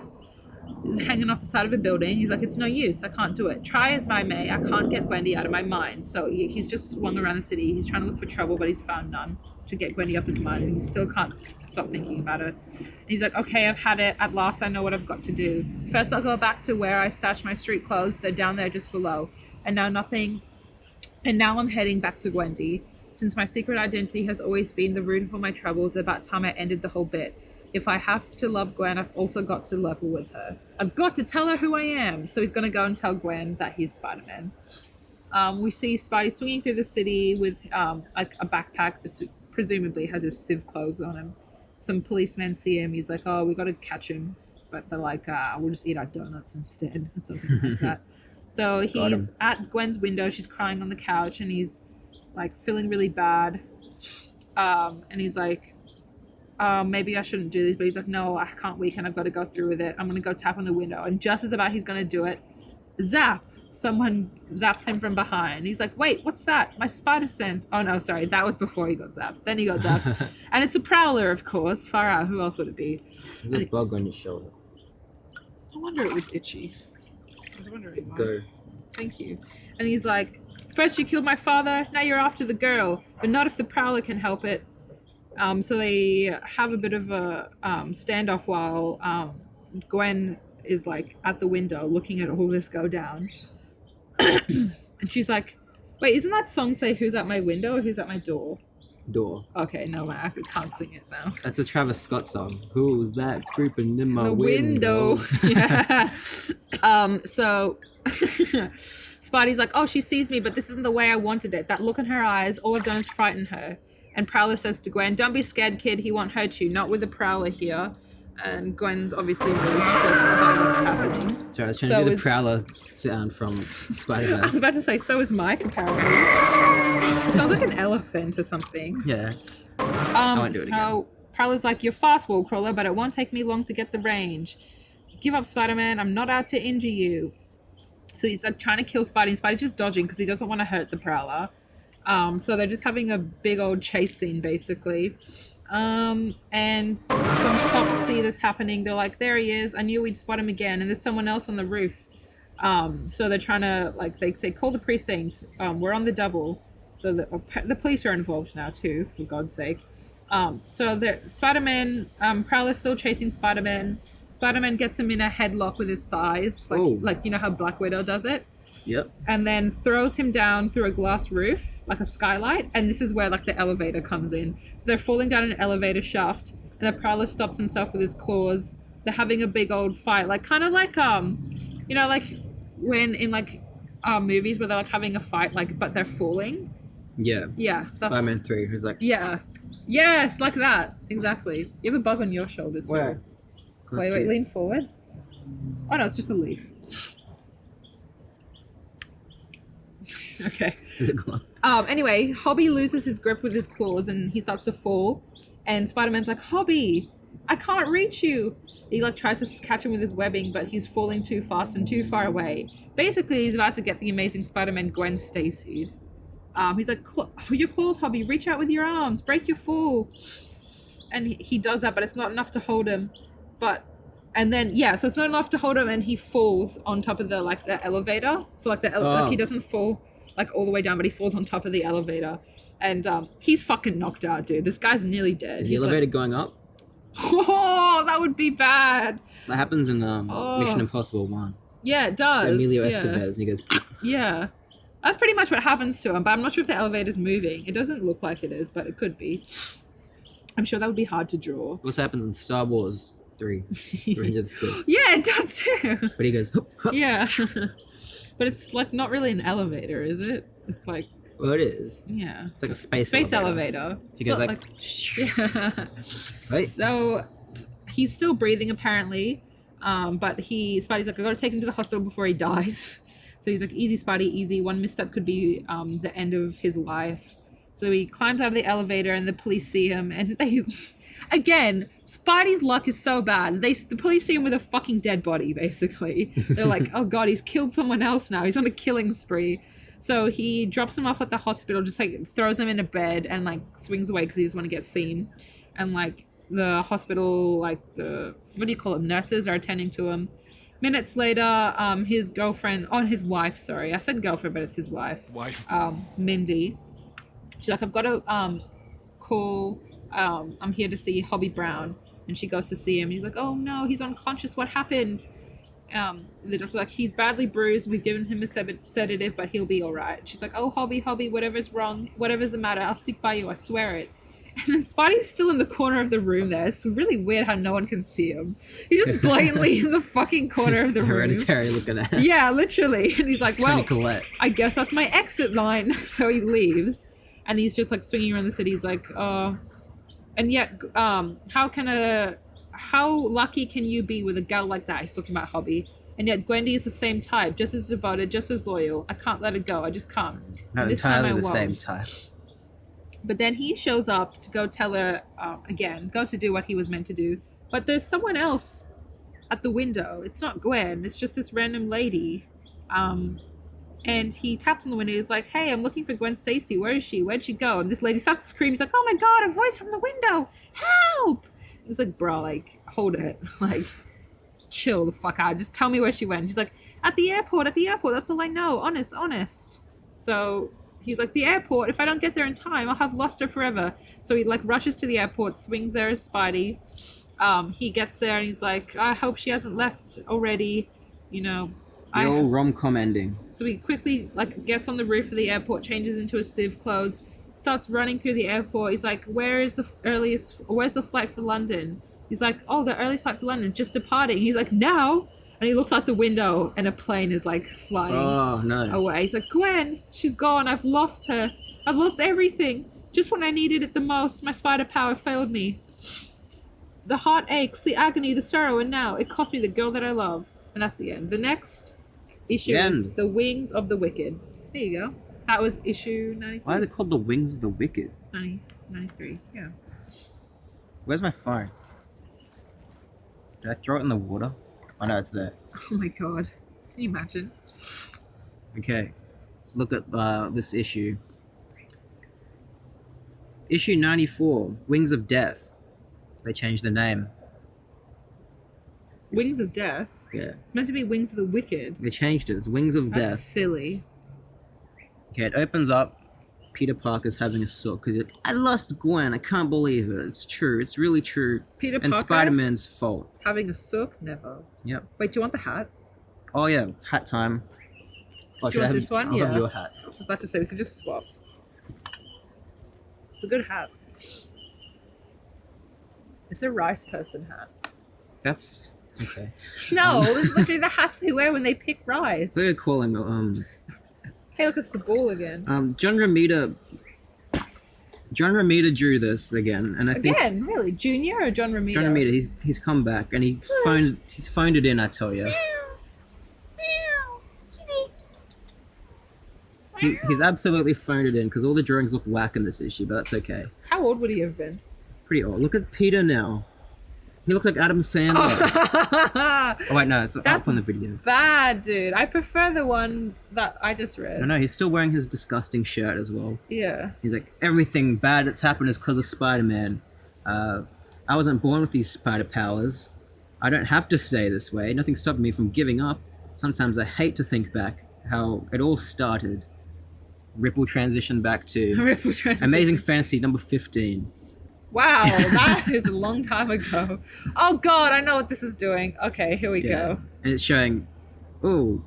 is hanging off the side of a building. He's like, it's no use. I can't do it. Try as I may, I can't get Gwendy out of my mind. So he's just swung around the city. He's trying to look for trouble, but he's found none to get Gwendy off his mind. And he still can't stop thinking about it. And he's like, okay, I've had it. At last, I know what I've got to do. First, I'll go back to where I stashed my street clothes. They're down there just below. And now I'm heading back to Gwendy. Since my secret identity has always been the root of all my troubles, about time I ended the whole bit. If I have to love Gwen, I've also got to level with her. I've got to tell her who I am. So he's going to go and tell Gwen that he's Spider-Man. We see Spidey swinging through the city with like a backpack that presumably has his civ clothes on him. Some policemen see him. He's like, oh, we got to catch him. But they're like, we'll just eat our donuts instead or something like that. So he's at Gwen's window. She's crying on the couch and he's like feeling really bad. And he's like, maybe I shouldn't do this. But he's like, no, I can't weaken. I've got to go through with it. I'm going to go tap on the window. And just as about he's going to do it, zap. Someone zaps him from behind. He's like, wait, what's that? My spider sense. Oh, no, sorry. That was before he got zapped. Then he got zapped. And it's a Prowler, of course. Far out. Who else would it be? There's a bug on your shoulder. No wonder it was itchy. I was wondering why. Go. Thank you. And he's like, first you killed my father, now you're after the girl, but not if the Prowler can help it. So they have a bit of a standoff while Gwen is like at the window looking at all this go down. And she's like, wait, isn't that song say who's at my window or who's at my door? Door. Okay, no, I can't sing it now. That's a Travis Scott song. Who's that creeping in my The window? Yeah. So Spidey's like, oh, she sees me, but this isn't the way I wanted it. That look in her eyes, all I've done is frighten her. And Prowler says to Gwen, don't be scared, kid. He won't hurt you. Not with the Prowler here. And Gwen's obviously really shocked about what's happening. Sorry, I was trying to do the Prowler sound from Spider-Verse. I was about to say, so is Mike, apparently. It sounds like an elephant or something. Yeah. I won't do it again. Prowler's like, you're fast, wall crawler, but it won't take me long to get the range. Give up, Spider-Man. I'm not out to injure you. So he's like trying to kill Spidey, and Spidey's just dodging because he doesn't want to hurt the Prowler. So they're just having a big old chase scene, basically. And some cops see this happening. They're like, there he is. I knew we'd spot him again. And there's someone else on the roof. So they're trying to, like, they say, call the precinct. We're on the double. So the police are involved now, too, for God's sake. So Spider-Man, Prowler's still chasing Spider-Man. Spider-Man gets him in a headlock with his thighs. Like you know how Black Widow does it? Yep. And then throws him down through a glass roof, like a skylight. And this is where, like, the elevator comes in. So they're falling down an elevator shaft. And the Prowler stops himself with his claws. They're having a big old fight. Like, kind of like, you know, like when in, like, movies where they're, like, having a fight, like, but they're falling. Yeah. Yeah. Spider-Man 3, who's like... Yeah. Yes, like that. Exactly. You have a bug on your shoulder, too. Where? Wait, lean forward. Oh, no, it's just a leaf. Okay. Is it gone? Anyway, Hobby loses his grip with his claws and he starts to fall. And Spider-Man's like, Hobby, I can't reach you. He like tries to catch him with his webbing, but he's falling too fast and too far away. Basically, he's about to get the Amazing Spider-Man Gwen Stacy'd. He's like, your claws, Hobby, reach out with your arms, break your fall. And he does that, but it's not enough to hold him. And then, yeah, so it's not enough to hold him and he falls on top of the elevator. So like he doesn't fall like all the way down, but he falls on top of the elevator. And he's fucking knocked out, dude. This guy's nearly dead. Is the elevator going up? Oh, that would be bad. That happens in Mission Impossible 1. Yeah, it does. So Emilio Estevez, and he goes... Yeah. That's pretty much what happens to him, but I'm not sure if the elevator's moving. It doesn't look like it is, but it could be. I'm sure that would be hard to draw. What happens in Star Wars 3? Yeah, it does too. But he goes... Hup, hup. Yeah. But it's like not really an elevator, is it? It's like... Well, it is. Yeah. It's like a space elevator. He goes Yeah. Right? So he's still breathing apparently. But Spidey's like, I gotta take him to the hospital before he dies. So he's like, easy, Spidey, easy. One misstep could be the end of his life. So he climbs out of the elevator and the police see him. And they, again, Spidey's luck is so bad. The police see him with a fucking dead body, basically. They're like, oh God, he's killed someone else now. He's on a killing spree. So he drops him off at the hospital, just like throws him in a bed and like swings away because he doesn't want to get seen. And like the hospital, like the, what do you call it, nurses are attending to him. Minutes later, his girlfriend, his wife, sorry. I said girlfriend, but it's his wife. Mindy. She's like, I've got to call, I'm here to see Hobby Brown. And she goes to see him. He's like, oh no, he's unconscious. What happened? The doctor's like, he's badly bruised. We've given him a sedative, but he'll be all right. She's like, oh, Hobby, whatever's wrong, whatever's the matter, I'll stick by you. I swear it. And then Spidey's still in the corner of the room there. It's really weird how no one can see him. He's just blatantly in the fucking corner of the room. Hereditary looking at him. Yeah, literally. And he's like, well, Colette. I guess that's my exit line. So he leaves. And he's just like swinging around the city. He's like, and yet, how lucky can you be with a gal like that? He's talking about Hobby. And yet Gwendy is the same type, just as devoted, just as loyal. I can't let it go. I just can't. Not entirely the same type. But then he shows up to go tell her, go to do what he was meant to do. But there's someone else at the window. It's not Gwen. It's just this random lady. And he taps on the window. He's like, hey, I'm looking for Gwen Stacy. Where is she? Where'd she go? And this lady starts to scream. He's like, oh my God, a voice from the window. Help! It was like, bro, like, hold it. Like, chill the fuck out. Just tell me where she went. She's like, at the airport. That's all I know. Honest. So he's like, the airport, if I don't get there in time, I'll have lost her forever. So he like rushes to the airport, swings there as Spidey. He gets there and he's like, I hope she hasn't left already. You know, the old rom-com ending. So he quickly like gets on the roof of the airport, changes into his civ clothes, starts running through the airport. He's like, where's the flight for London? He's like, oh, the earliest flight for London, just departing. He's like, now. And he looks out the window and a plane is like flying away. He's like, Gwen, she's gone. I've lost her. I've lost everything. Just when I needed it the most, my spider power failed me. The heart aches, the agony, the sorrow, and now it cost me the girl that I love. And that's the end. The next issue is The Wings of the Wicked. There you go. That was issue 93. Why is it called The Wings of the Wicked? 93, yeah. Where's my phone? Did I throw it in the water? Oh no, it's there. Oh my God. Can you imagine? Okay, let's look at this issue. Issue 94, Wings of Death. They changed the name. Wings of Death? Yeah. It's meant to be Wings of the Wicked. They changed it. It's Wings of Death. That's silly. Okay, it opens up. Peter Parker's having a sook because I lost Gwen. I can't believe it. It's true. It's really true. Peter and Parker? Spider-Man's fault. Having a sook? Never. Yep. Wait, do you want the hat? Oh yeah, hat time. Oh, Do you want this one? I'll have Yeah. your hat. I was about to say, we could just swap. It's a good hat. It's a rice person hat. That's okay. No, it's literally the hats they wear when they pick rice. We're gonna call him Hey, look, it's the ball again. John Romita drew this again, and I think Really, Junior or John Romita? John Romita, he's come back and he's phoned it in. I tell you, he's absolutely phoned it in because all the drawings look whack in this issue, but that's okay. How old would he have been? Pretty old. Look at Peter now. He looks like Adam Sandler. Oh wait, no, it's up on the video. Bad, dude. I prefer the one that I just read. No, he's still wearing his disgusting shirt as well. Yeah. He's like, everything bad that's happened is because of Spider-Man. I wasn't born with these spider powers. I don't have to stay this way. Nothing stopped me from giving up. Sometimes I hate to think back how it all started. Ripple transition back to Ripple transition. Amazing Fantasy number 15. Wow, that is a long time ago. Oh God, I know what this is doing. Okay, here we go. And it's showing,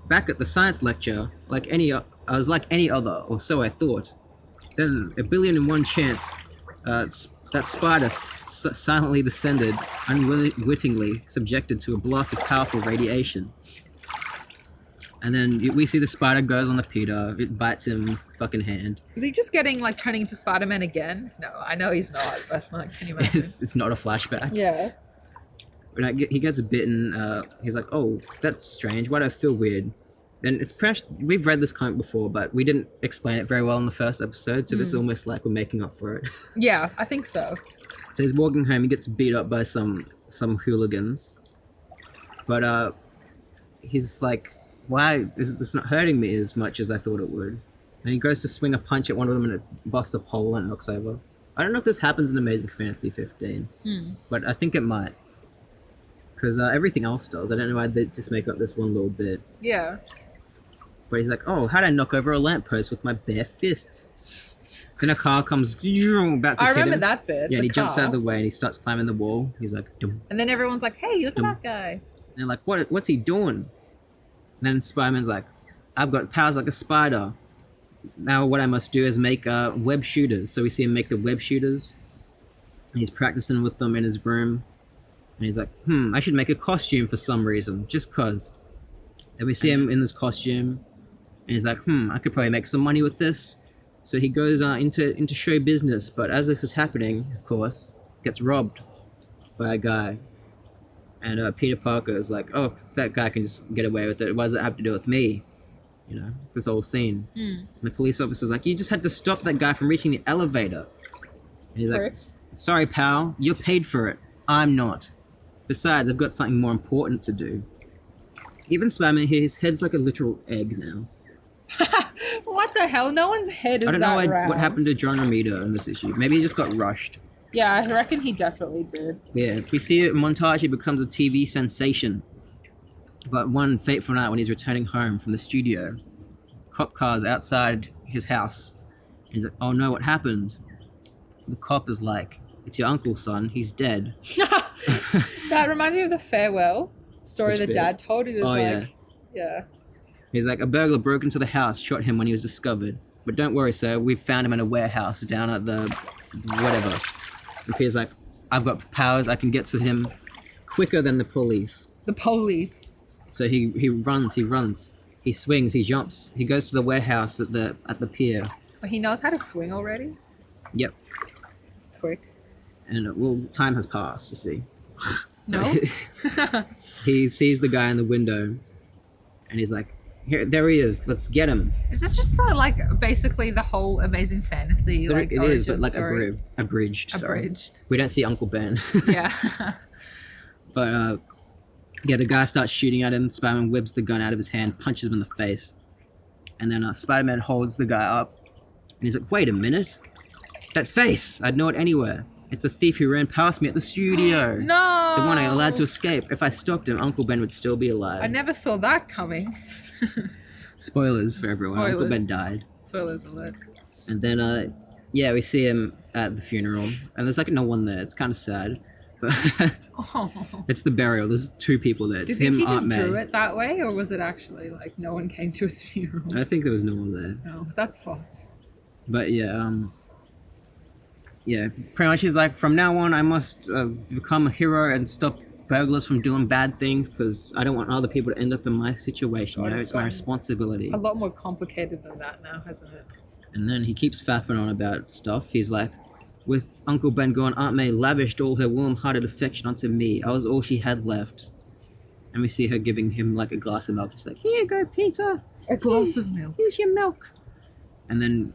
back at the science lecture, I was like any other, or so I thought. Then 1,000,000,001 chance, that spider silently descended, unwittingly subjected to a blast of powerful radiation. And then we see the spider goes on the Peter, it bites him in the fucking hand. Is he just getting turning into Spider-Man again? No, I know he's not, but can you imagine? It's not a flashback. Yeah. When he gets bitten, he's like, oh, that's strange. Why do I feel weird? And it's we've read this comic before, but we didn't explain it very well in the first episode, so this is almost like we're making up for it. Yeah, I think so. So he's walking home, he gets beat up by some hooligans. But he's like, why is this not hurting me as much as I thought it would? And he goes to swing a punch at one of them and it busts a pole and knocks over. I don't know if this happens in Amazing Fantasy 15, but I think it might. Because everything else does. I don't know why they just make up this one little bit. Yeah. But he's like, oh, how'd I knock over a lamppost with my bare fists? Then a car comes about to hit him. I remember that bit. Yeah, and he jumps out of the way and he starts climbing the wall. He's like, dum. And then everyone's like, hey, look at that guy. And they're like, what's he doing? And then Spider-Man's like, I've got powers like a spider. Now what I must do is make web shooters. So we see him make the web shooters. And he's practicing with them in his room. And he's like, I should make a costume for some reason, just cause. And we see him in this costume, and he's like, I could probably make some money with this. So he goes into show business, but as this is happening, of course, gets robbed by a guy. And Peter Parker is like, oh, that guy can just get away with it. What does it have to do with me? You know, this whole scene. And the police officer's like, you just had to stop that guy from reaching the elevator. And he's like, sorry, pal, you're paid for it. I'm not. Besides, I've got something more important to do. Even Spider-Man here, his head's like a literal egg now. What the hell? No one's head is that round. I don't know what happened to John Romita in this issue. Maybe he just got rushed. Yeah, I reckon he definitely did. Yeah, we see a montage, he becomes a TV sensation. But one fateful night when he's returning home from the studio, cop car's outside his house. He's like, oh no, what happened? The cop is like, it's your uncle, son. He's dead. That reminds me of the farewell story Which the bit? dad told. He was yeah. He's like, a burglar broke into the house, shot him when he was discovered. But don't worry, sir. We've found him in a warehouse down at the whatever. And Peter's like, I've got powers. I can get to him quicker than the police. The police. So he runs. He swings. He jumps. He goes to the warehouse at the pier. Oh, he knows how to swing already? Yep. It's quick. And well, time has passed. You see. No. He sees the guy in the window, and he's like, there he is. Let's get him. Is this just basically the whole Amazing Fantasy? It is, but like story? abridged. Sorry. Abridged. We don't see Uncle Ben. Yeah. But yeah, the guy starts shooting at him. Spider-Man whips the gun out of his hand, punches him in the face, and then Spider-Man holds the guy up, and he's like, "Wait a minute, that face! I'd know it anywhere. It's a thief who ran past me at the studio. No! The one I allowed to escape. If I stopped him, Uncle Ben would still be alive." I never saw that coming. Spoilers for everyone. Spoilers. Uncle Ben died. Spoilers alert. And then, yeah, we see him at the funeral, and there's like no one there. It's kind of sad, but Oh. it's the burial. There's two people there. It's Do you think him, he just Aunt May. drew it that way, or was it actually like no one came to his funeral? I think there was no one there. No, that's fucked. But yeah, yeah, pretty much he's like, from now on, I must become a hero and stop burglars from doing bad things because I don't want other people to end up in my situation. God, You know, it's it's my gotten responsibility. A lot more complicated than that now, hasn't it? And then he keeps faffing on about stuff. He's like, with Uncle Ben gone, Aunt May lavished all her warm-hearted affection onto me. I was all she had left. And we see her giving him like a glass of milk. She's like, here you go, Peter. A glass of milk. Here's your milk. And then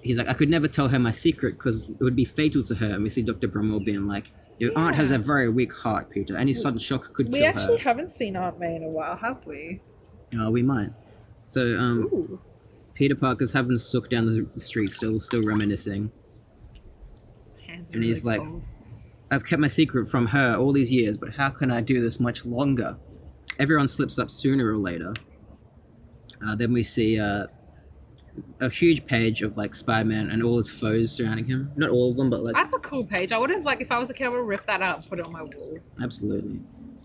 he's like, I could never tell her my secret because it would be fatal to her. And we see Dr. Brummel being like, your aunt has a very weak heart, Peter. Any sudden shock could We kill actually her. haven't seen Aunt May in a while, have we? We might. So Ooh. Peter Parker's having a sook down the street, still reminiscing. Hands are And he's really like, cold. I've kept my secret from her all these years, but how can I do this much longer? Everyone slips up sooner or later. Then we see a huge page of like Spider-Man and all his foes surrounding him. Not all of them, but like That's a cool page. I would have, if I was a kid, I would have ripped that out and put it on my wall. absolutely.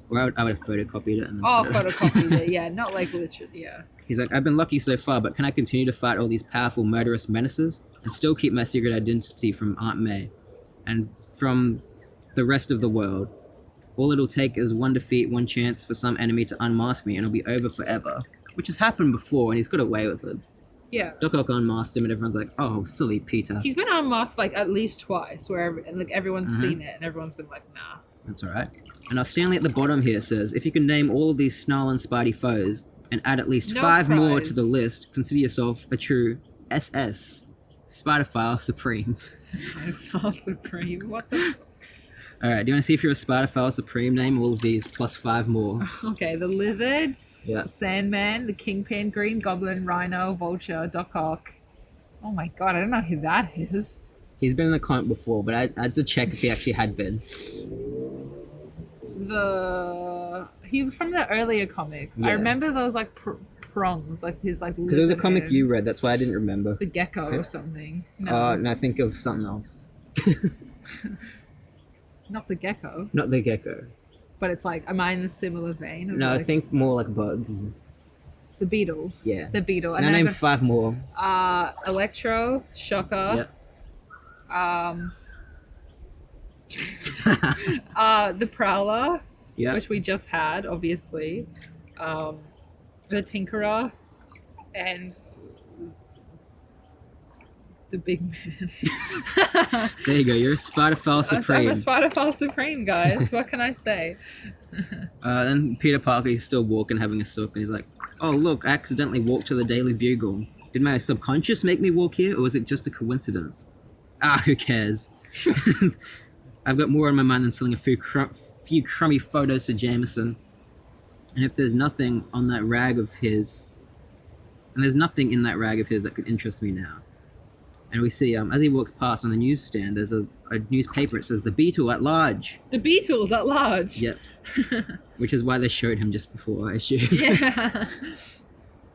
Or I would have photocopied it. And then Oh, put it- photocopied it. Yeah, not like literally, yeah. He's like, I've been lucky so far, but can I continue to fight all these powerful murderous menaces and still keep my secret identity from Aunt May and from the rest of the world? All it'll take is one defeat, one chance for some enemy to unmask me, and it'll be over forever. Which has happened before, and he's got away with it. Yeah. Doc Ock unmasked him, and everyone's like, "Oh, silly Peter." He's been unmasked at least twice, where everyone's Mm-hmm. seen it and everyone's been like, nah. That's all right. And our Stanley at the bottom here says, if you can name all of these Snarl and Spidey foes and add at least No 5 more to prize. the list, consider yourself a true SS. Spiderphile Supreme. Spiderphile Supreme. What the? Alright, do you want to see if you're a Spiderphile Supreme? Name all of these plus 5 more. Okay, the lizard, Yeah. the Sandman, the Kingpin, Green Goblin, Rhino, Vulture, Doc Ock. Oh my god, I don't know who that is. He's been in the comic before, but I had to check if he actually had been. He was from the earlier comics. I Yeah. remember those like prongs, like his like. Because it was a lizard comic you hands. read, that's why I didn't remember. The gecko or something. No, No, think of something else. not the gecko. Not the gecko. But it's like, am I in the similar vein? Of No, I like, think more like bugs. the Beetle. Yeah. The Beetle. Now And then name I've 5 more. got, Electro, Shocker. Yep. The Prowler, Yeah. which we just had, obviously. The Tinkerer, and the Big Man. There you go, you're a Spiderphile I'm Supreme. a Spiderphile Supreme, guys. What can I say? Then Peter Parker is still walking, having a sook, and he's like, oh look, I accidentally walked to the Daily Bugle. Did my subconscious make me walk here, or was it just a coincidence? Ah, who cares? I've got more on my mind than selling a few crummy photos to Jameson. And if there's nothing on that rag of his... And there's nothing in that rag of his that could interest me now. And we see, as he walks past on the newsstand, there's a newspaper. It says, The Beetle at Large. The Beatles at large. Yep. Which is why they showed him just before, I assume. Yeah.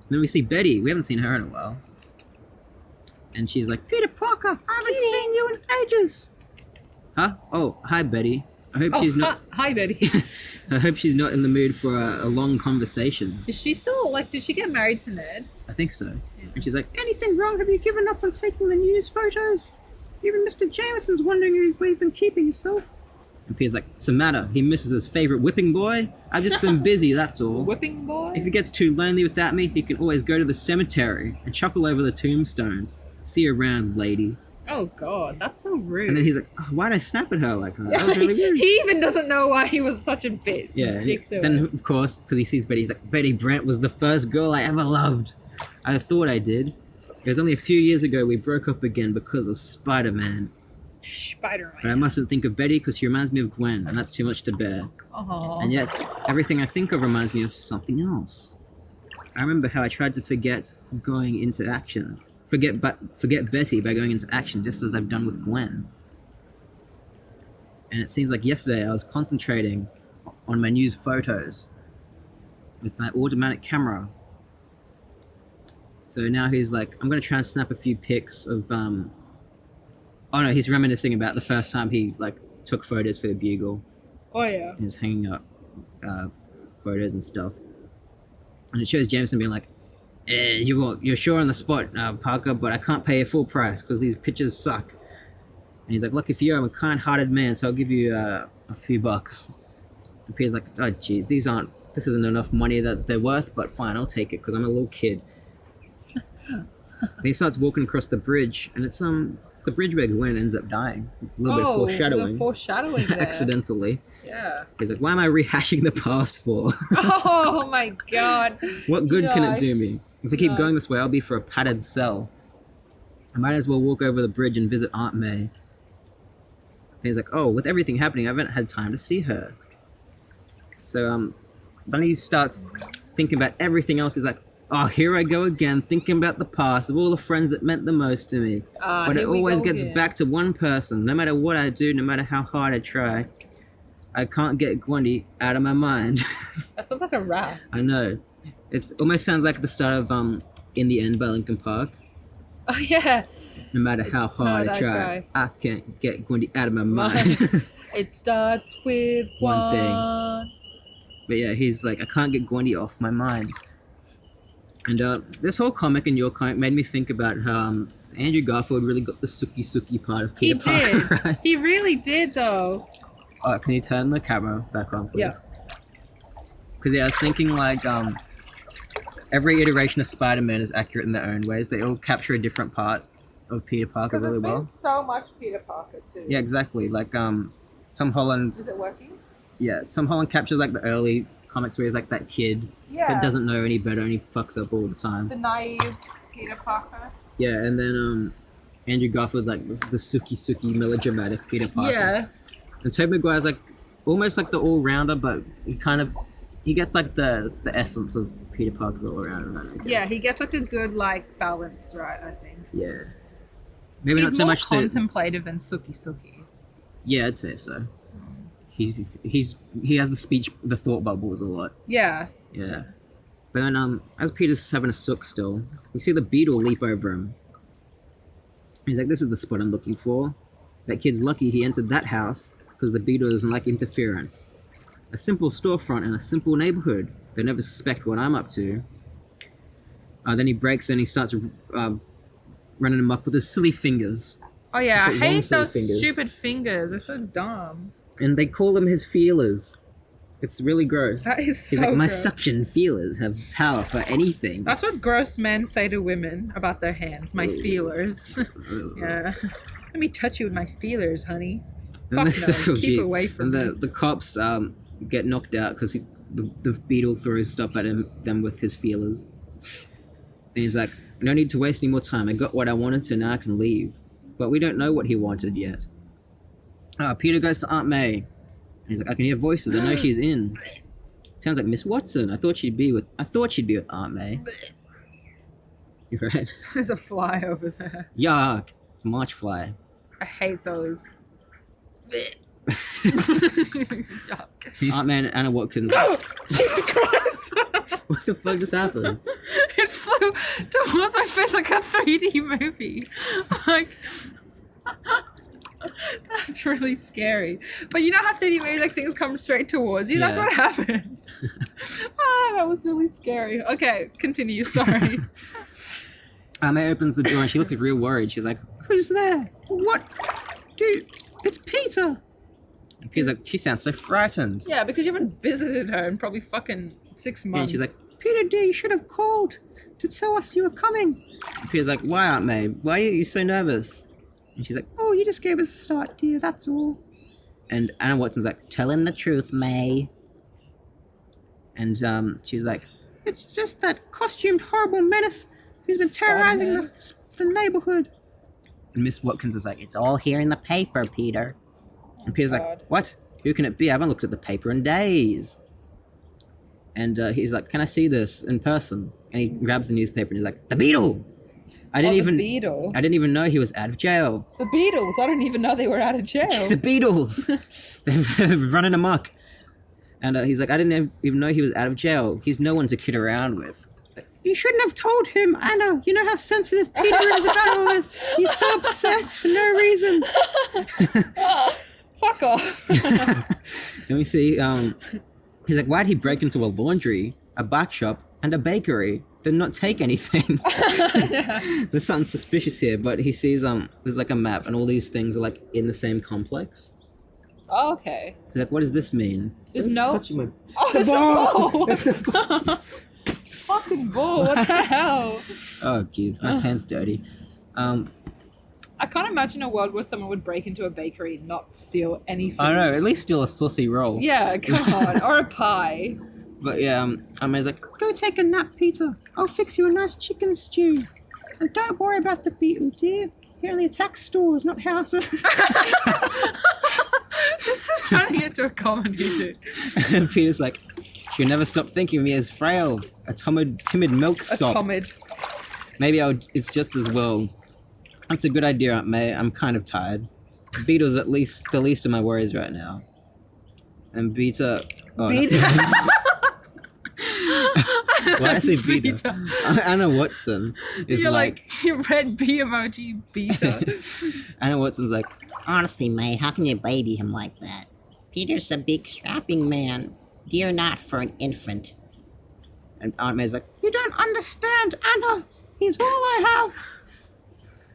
Then we see Betty. We haven't seen her in a while. And she's like, Peter Parker, I haven't seen you in ages. Huh? Oh, hi, Betty. I hope she's not... Hi, Betty. I hope she's not in the mood for a long conversation. Is she still, like, did she get married to Ned? I think so. And she's like, anything wrong? Have you given up on taking the news photos? Even Mr. Jameson's wondering where you've been keeping yourself. And Peter's like, what's the matter? He misses his favourite whipping boy? I've just been busy, that's all. Whipping boy? If he gets too lonely without me, he can always go to the cemetery and chuckle over the tombstones. See you around, lady. Oh, God, that's so rude. And then he's like, oh, why'd I snap at her like that? That was really he rude. even doesn't know why he was such a bit Yeah, dick to then her. of course, because he sees Betty, he's like, Betty Brant was the first girl I ever loved. I thought I did. It was only a few years ago we broke up again because of Spider-Man. Spider-Man. But I mustn't think of Betty because she reminds me of Gwen, and that's too much to bear. Aww. And yet, everything I think of reminds me of something else. I remember how I tried to forget going into action. Forget Betty by going into action, just as I've done with Gwen. And it seems like yesterday I was concentrating on my news photos with my automatic camera. So now he's like, I'm going to try and snap a few pics of... Oh no, he's reminiscing about the first time he like took photos for the Bugle. Oh, yeah. And he's hanging up photos and stuff. And it shows Jameson being like, you're sure on the spot, Parker, but I can't pay you full price because these pictures suck. And he's like, lucky for you, I'm a kind-hearted man, so I'll give you a few bucks. And Peter's like, oh jeez, this isn't enough money that they're worth, but fine, I'll take it because I'm a little kid. Then he starts walking across the bridge, and it's the bridge where Gwen ends up dying. A little bit of foreshadowing. The foreshadowing there. Accidentally. Yeah. He's like, why am I rehashing the past for? Oh my god. What good can it do Yikes. me? If I keep going this way, I'll be for a padded cell. I might as well walk over the bridge and visit Aunt May. And he's like, oh, with everything happening, I haven't had time to see her. So, then he starts thinking about everything else. He's like, oh, here I go again, thinking about the past of all the friends that meant the most to me. But it here we always go gets again. back to one person. No matter what I do, no matter how hard I try, I can't get Gwendy out of my mind. That sounds like a rap. I know. It almost sounds like the start of In the End by Linkin Park. Oh yeah. No matter how hard I try, I can't get Gwendy out of my mind. It starts with One thing. one. But yeah, he's like, I can't get Gwendy off my mind. And this whole comic and your comic made me think about how Andrew Garfield really got the sooky part of He Peter Parker, did. right? He really did though. Can you turn the camera back on, please? Yeah. Because I was thinking like every iteration of Spider-Man is accurate in their own ways. They all capture a different part of Peter Parker Because really there's well. been so much Peter Parker too. Yeah, exactly. Like Tom Holland. Is it working? Yeah, Tom Holland captures like the early comics where he's like that kid that doesn't know any better and he fucks up all the time. The naive Peter Parker. Yeah, and then Andrew Garfield's like the sooky melodramatic Peter Parker. Yeah. And Tobey Maguire's like almost like the all-rounder, but he gets like the essence of Peter Parker all around. I guess. Yeah, he gets like a good like balance, right? I think. Yeah. Maybe He's not so more much contemplative than Sookie. Yeah, I'd say so. He has the speech, the thought bubbles a lot. Yeah. Yeah. But then as Peter's having a sook still, we see the Beetle leap over him. He's like, "This is the spot I'm looking for. That kid's lucky he entered that house because the Beetle doesn't like interference. A simple storefront in a simple neighborhood. They never suspect what I'm up to." Then he breaks and he starts running him up with his silly fingers. Oh yeah, I Long, hate silly those fingers. stupid fingers. They're so dumb. And they call them his feelers. It's really gross. That is He's so like, "My gross. suction feelers have power for anything." That's what gross men say to women about their hands. My feelers. Yeah. Let me touch you with my feelers, honey. Fuck no. Oh, Keep jeez. away from And me. the cops get knocked out because the Beetle throws stuff at them with his feelers. And he's like, "No need to waste any more time. I got what I wanted, so now I can leave." But we don't know what he wanted yet. Peter goes to Aunt May. And he's like, "I can hear voices. I know she's in. Sounds like Miss Watson. I thought she'd be with Aunt May." You're right. There's a fly over there. Yuck. It's March Fly. I hate those. Aunt May and Anna Watkins. Jesus Christ! What the fuck just happened? It flew towards my face like a 3D movie. Like, that's really scary. But you know how 3D movies, like, things come straight towards you? That's Yeah. what happened. That was really scary. Okay, continue. Sorry. Aunt May opens the door and she looks real worried. She's like, "Who's there? What? Dude, it's Peter." And Peter's like, "She sounds so frightened." Yeah, because you haven't visited her in probably fucking 6 months. And she's like, "Peter dear, you should have called to tell us you were coming." And Peter's like, "Why, Aunt May? Why are you so nervous?" And she's like, "Oh, you just gave us a start, dear, that's all." And Anna Watson's like, "Tell him the truth, May." And she's like, "It's just that costumed horrible menace who's been terrorizing the neighborhood." And Miss Watkins is like, "It's all here in the paper, Peter." And Peter's God. like, "What? Who can it be? I haven't looked at the paper in days." And he's like, "Can I see this in person?" And he grabs the newspaper and he's like, "The Beetle!" I didn't even know he was out of jail. The Beatles. I didn't even know they were out of jail. The Beatles! They're running amok. And he's like, "I didn't even know he was out of jail. He's no one to kid around with." "You shouldn't have told him, Anna. You know how sensitive Peter is about all this. He's so upset for no reason." Fuck off. And we see, he's like, "Why'd he break into a laundry, a bike shop, and a bakery? Then not take anything?" There's something suspicious here, but he sees, there's like a map, and all these things are like in the same complex. Oh, okay. He's like, "What does this mean?" There's Just no- touching my... Oh, it's a ball. Fucking ball. What the hell? Oh, jeez, my hand's dirty. I can't imagine a world where someone would break into a bakery and not steal any food. I don't know, at least steal a saucy roll. Yeah, come on. Or a pie. But yeah, May's like, "Go take a nap, Peter. I'll fix you a nice chicken stew. And don't worry about the Beetle, dear. He only attacks stores, not houses." This is turning into a comedy, dude. And Peter's like, "She'll never stop thinking of me as frail, a timid milksop. Maybe it's just as well." "That's a good idea, Aunt May. I'm kind of tired. Beetle's at least the least of my worries right now." And Peter... Oh, Peter. why did I say Peter? Anna Watson is You're like... you red B emoji, Peter. Anna Watson's like, Honestly, May, how can you baby him like that? Peter's a big strapping man. Dear not for an infant. and Aunt May's like, "You don't understand, Anna. He's all I have."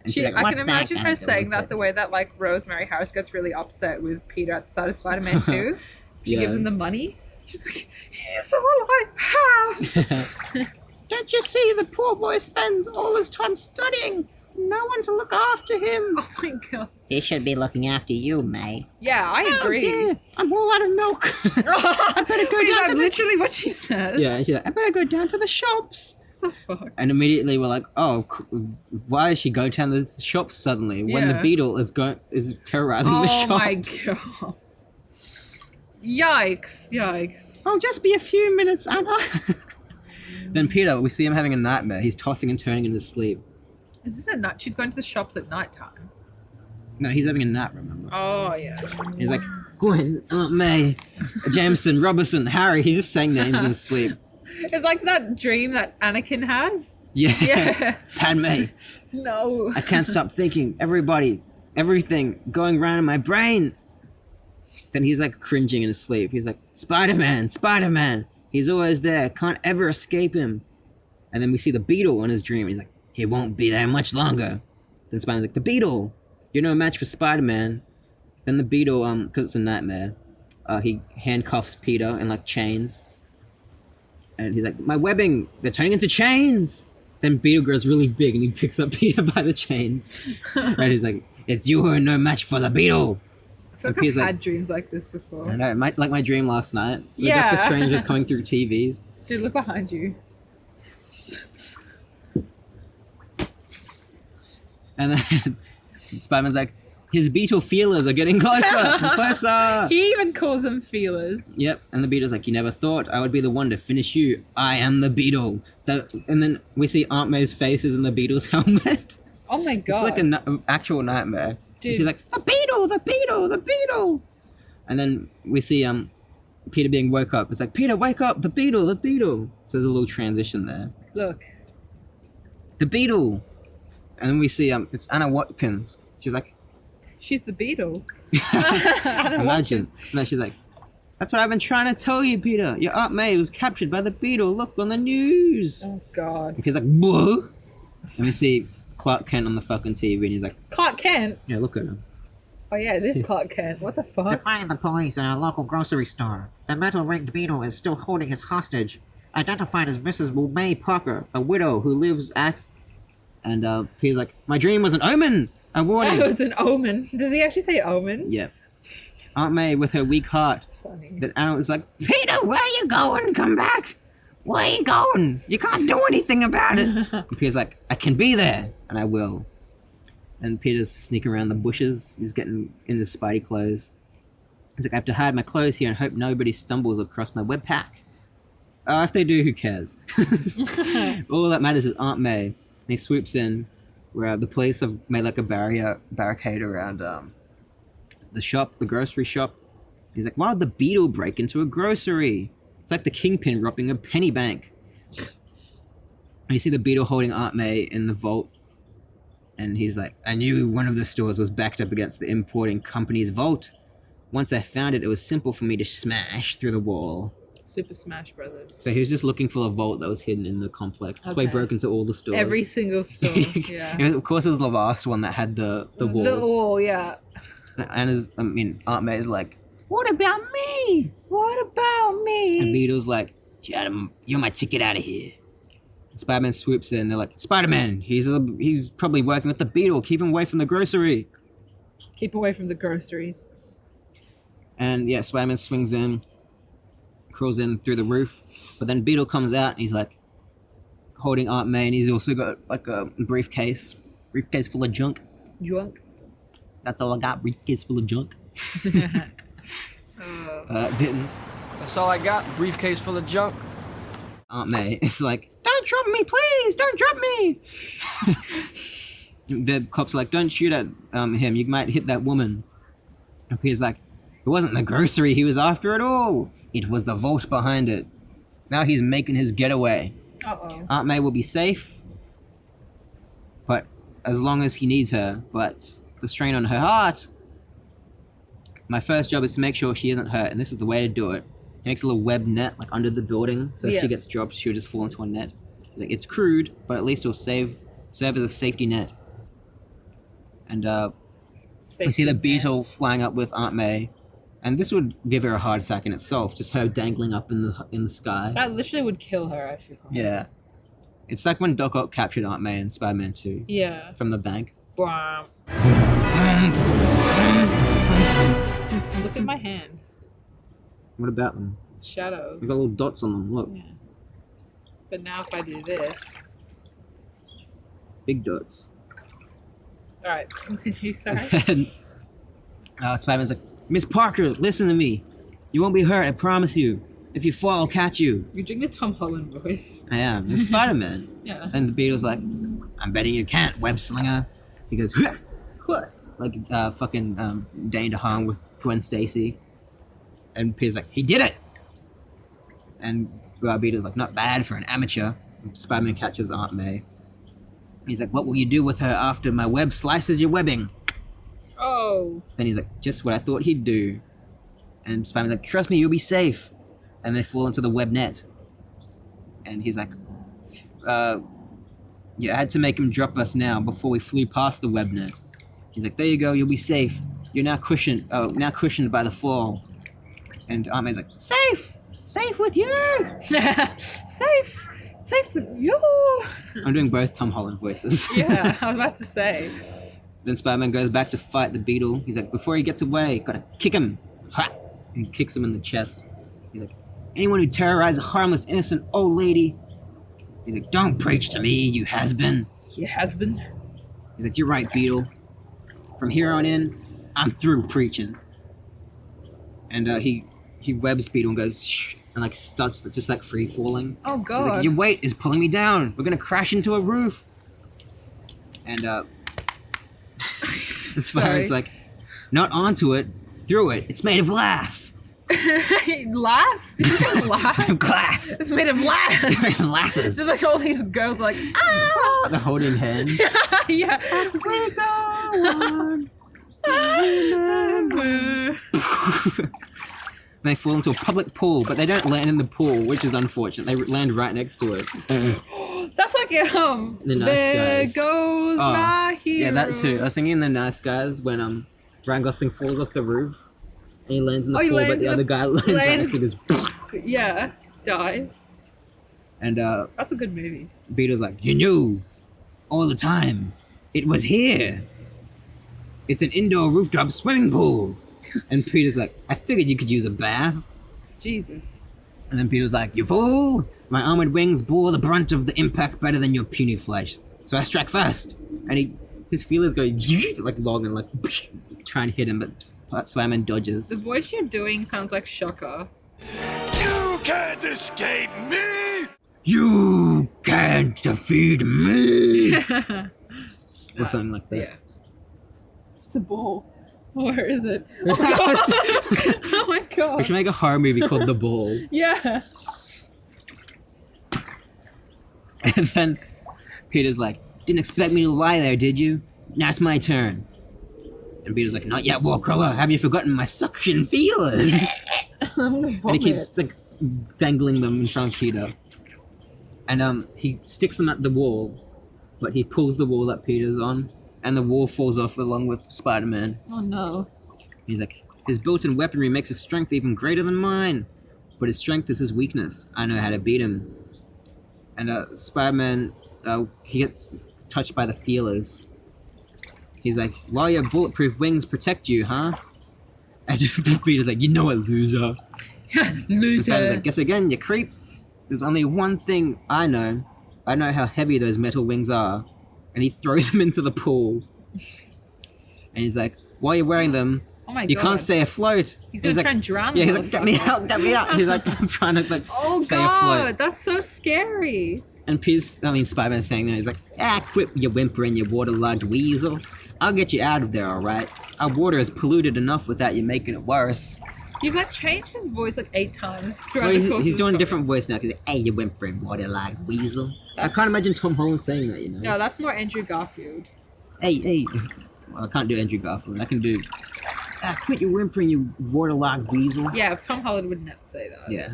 And she's like, I "What's can that imagine gonna her do saying with that it?" the way that like Rosemary Harris gets really upset with Peter at the start of Spider-Man 2. She Yeah. gives him the money. She's like, "He's all I have." "Don't you see the poor boy spends all his time studying? no one to look after him. Oh my god. He should be looking after you, May. Yeah, I agree. dear, I'm all out of milk. I better go Is down that to the... literally what she says? Yeah, she's like, I better go down to the shops. What the fuck? And immediately we're like, oh, why is she going down the shops suddenly when the Yeah. Beetle is terrorizing the shops? Oh my god. Yikes. Oh, just be a few minutes, Anna. Then Peter, we see him having a nightmare. He's tossing and turning in his sleep. Is this at night? She's going to the shops at night time. No, he's having a nap, remember? Oh, yeah. He's like, Gwen, Aunt May, Jameson, Robertson, Harry. He's just saying names in his sleep. It's like that dream that Anakin has. Yeah. Yeah. Padme, No. I can't stop thinking. Everybody, everything going around in my brain. Then he's like cringing in his sleep. He's like, Spider-Man, Spider-Man. He's always there. Can't ever escape him. And then we see the Beetle in his dream. He's like, he won't be there much longer. Then Spider-Man's like, the Beetle. You're no match for Spider-Man. Then the Beetle, because it's a nightmare, he handcuffs Peter in like chains. And he's like, my webbing, they're turning into chains. Then Beetle grows really big and he picks up Peter by the chains. Right? He's like, it's you who are no match for the Beetle. I feel like Peter's I've like- had dreams like this before. I know, like my dream last night. With Yeah. Doctor Strange just coming through TVs. Dude, look behind you. And then Spider-Man's like, his Beetle feelers are getting closer and closer. He even calls them feelers. Yep, and the Beetle's like, you never thought I would be the one to finish you. I am the Beetle. And then we see Aunt May's faces in the Beetle's helmet. Oh my god. It's like an actual nightmare. And Dude. she's like, the Beetle, the Beetle, the Beetle. And then we see Peter being woke up. It's like, Peter, wake up, the Beetle, the Beetle. So there's a little transition there. Look. The Beetle. And then we see it's Anna Watkins. She's like, She's the Beetle. imagine. And then she's like, that's what I've been trying to tell you, Peter. Your Aunt May was captured by the Beetle. Look on the news. Oh god. And Peter's like, whoa. And we see Clark Kent on the fucking TV and he's like, Clark Kent. yeah, look at him. Oh yeah, it is Clark Kent. What the fuck? Defying the police in a local grocery store, the metal-ringed Beetle is still holding his hostage, identified as Mrs. May Parker, a widow who lives at... And Peter's like, my dream was an omen. A warning. That was an omen. Does he actually say omen? Yeah. Aunt May with her weak heart. Funny. That Anna was like, Peter, where are you going? Come back. Where are you going? You can't do anything about it. And Peter's like, I can be there. And I will. And Peter's sneaking around the bushes. He's getting in his Spidey clothes. He's like, I have to hide my clothes here and hope nobody stumbles across my web pack. If they do, who cares? All that matters is Aunt May. And he swoops in where the police have made like a barricade around the shop, the grocery shop. He's like, why would the Beetle break into a grocery? It's like the Kingpin robbing a penny bank. And you see the Beetle holding Aunt May in the vault. And he's like, I knew one of the stores was backed up against the importing company's vault. Once I found it, it was simple for me to smash through the wall. Super Smash Brothers. So he was just looking for a vault that was hidden in the complex. That's why he Okay. broke into all the stores. Every single store. Yeah. And of course, it was the last one that had the wall. The wall, yeah. And Aunt May's like, what about me? What about And me? Beetle's like, you're my ticket out of here. And Spider-Man swoops in. They're like, Spider-Man, he's probably working with the Beetle. Keep him away from the grocery. Keep away from the groceries. And yeah, Spider-Man swings in, crawls in through the roof. But then Beetle comes out and he's like holding Aunt May, and he's also got like a briefcase full of junk. Drunk. That's all I got, briefcase full of junk. Bitten. That's all I got. Briefcase full of junk. Aunt May is like, don't drop me, please, don't drop me. The cops are like, don't shoot at him, you might hit that woman. And Peter's like, it wasn't the grocery he was after at all. It was the vault behind it. Now he's making his getaway. Uh-oh. Aunt May will be safe, but as long as he needs her. But the strain on her heart, my first job is to make sure she isn't hurt, and this is the way to do it. He makes a little web net like under the building, so if Yeah. she gets dropped, she'll just fall into a net. It's like, it's crude, but at least it'll serve as a safety net. And we see the Beetle flying up with Aunt May, and this would give her a heart attack in itself, just her dangling up in the sky. That literally would kill her, I feel. Yeah. It's like when Doc Ock captured Aunt May in Spider-Man 2 Yeah. from the bank. Bwah. Look at my hands. What about them? Shadows. They've got little dots on them. Look, Yeah. But now if I do this. big dots. Alright, continue, sorry. And Spider-Man's like, Miss Parker, listen to me. You won't be hurt, I promise you. If you fall, I'll catch you. You're doing the Tom Holland voice. I am. It's Spider-Man. Yeah. And the Beetle's like, I'm betting you can't, web slinger. He goes, What? like fucking Dane DeHaan with Gwen Stacy. And Peter's like, he did it! And Beetle's like, not bad for an amateur. Spider-Man catches Aunt May. He's like, what will you do with her after my web slices your webbing? Oh. Then he's like, just what I thought he'd do. And Spider-Man's like, trust me, you'll be safe. And they fall into the web net. And he's like, you had to make him drop us now before we flew past the web net. He's like, there you go, you'll be safe. You're now cushioned by the fall. And Aunt May's like, safe! Safe with you! Safe! Safe with you! I'm doing both Tom Holland voices. Yeah, I was about to say. Then Spider-Man goes back to fight the Beetle. He's like, before he gets away, gotta kick him. Ha! And kicks him in the chest. He's like, anyone who terrorizes a harmless, innocent old lady. He's like, don't preach to me, you has-been. He has been. He's like, you're right, Beetle. From here on in, I'm through preaching. And he webs Beetle and goes, shh, and like starts just like free falling. Oh He's god. like, your weight is pulling me down. We're gonna crash into a roof. And Spider-Man's like, not onto it, through it. It's made of glass. Glass? Did you say glass? Glass. It's made of glass. It's made of glasses. Just like all these girls are like, ah! They're holding hands. Yeah. They fall into a public pool, but they don't land in the pool, which is unfortunate. They land right next to it. That's like The Nice there Guys. goes Oh, my hero. Yeah, that too. I was thinking The Nice Guys when Ryan Gosling falls off the roof and he lands in the he pool, but lands the in other the- guy lands right lands- next to his. Yeah, dies. And That's a good movie. Beetle's like, you knew all the time. It was here. It's an indoor rooftop swimming pool. And Peter's like, I figured you could use a bath. Jesus. And then Peter's like, you fool! My armored wings bore the brunt of the impact better than your puny flesh. So I strike first. And his feelers go like long and like try and hit him, but Spider-Man dodges. The voice you're doing sounds like Shocker. You can't escape me! You can't defeat me! Or something like that. Yeah. It's the ball. Where is it? Oh, God. Oh my god. We should make a horror movie called The Ball. Yeah. And then Peter's like, didn't expect me to lie there, did you? Now it's my turn. And Peter's like, not yet, Warcrawler. Have you forgotten my suction feelers? And he keeps like dangling them in front of Peter. And he sticks them at the wall, but he pulls the wall that Peter's on, and the wall falls off along with Spider-Man. Oh no. He's like, his built-in weaponry makes his strength even greater than mine, but his strength is his weakness. I know how to beat him. And Spider-Man, he gets touched by the feelers. He's like, while your bulletproof wings protect you, huh? And Peter's like, you know it, loser. And Spider-Man's like, guess again, you creep. There's only one thing I know. I know how heavy those metal wings are. And he throws them into the pool. And he's like, while you're wearing them, Oh my you god. can't stay afloat. He's gonna try and drown Yeah, the he's like, get me out, get me out. He's like trying to like Oh stay god, afloat. that's so scary. And Spider-Man's saying there, he's like, quit your whimpering, you waterlogged weasel. I'll get you out of there, alright? Our water is polluted enough without you making it worse. You've like changed his voice like 8 times throughout Well, the he's, course he's of doing a this different voice now, because he's like, hey, you whimpering, waterlogged weasel. That's- I can't imagine Tom Holland saying that, you know? No, that's more Andrew Garfield. Hey. Well, I can't do Andrew Garfield. I can do, quit your whimpering, you waterlogged weasel. Yeah, Tom Holland would never say that. Yeah.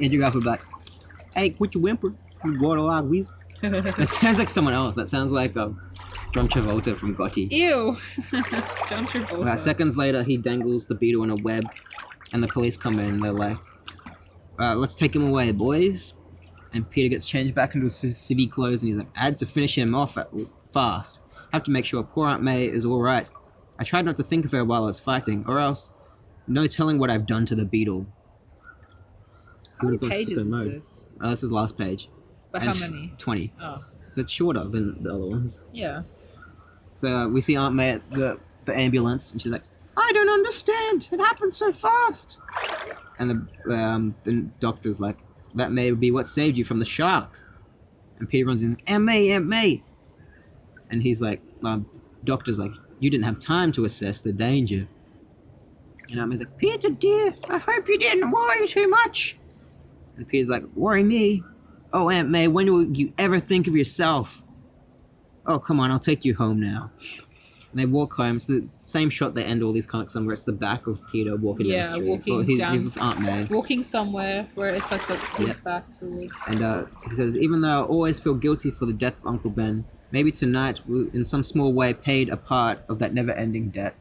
Andrew Garfield would be like, hey, quit your whimpering, you waterlogged weasel. That sounds like someone else. That sounds like John Travolta from Gotti. Ew. John Travolta. Seconds later, he dangles the Beetle in a web, and the police come in and they're like, let's take him away, boys. And Peter gets changed back into his civvy clothes, and he's like, I had to finish him off fast. Have to make sure poor Aunt May is alright. I tried not to think of her while I was fighting, or else no telling what I've done to the Beetle. How many pages is this? This is the last page. But And how many? 20. Oh, So it's shorter than the other ones. yeah. So we see Aunt May at the ambulance, and she's like, I don't understand. It happened so fast. And the doctor's like, that may be what saved you from the shark. And Peter runs in, Aunt May. And he's like, doctor's like, you didn't have time to assess the danger. And Aunt May's like, Peter dear, I hope you didn't worry too much. And Peter's like, worry me? Oh, Aunt May, when will you ever think of yourself? Oh, come on, I'll take you home now. And they walk home. It's the same shot they end all these comics on, where it's the back of Peter walking down the street. Walking he's down, with Aunt May. walking somewhere where it's like his back towards. And he says, even though I always feel guilty for the death of Uncle Ben, maybe tonight will in some small way paid a part of that never-ending debt.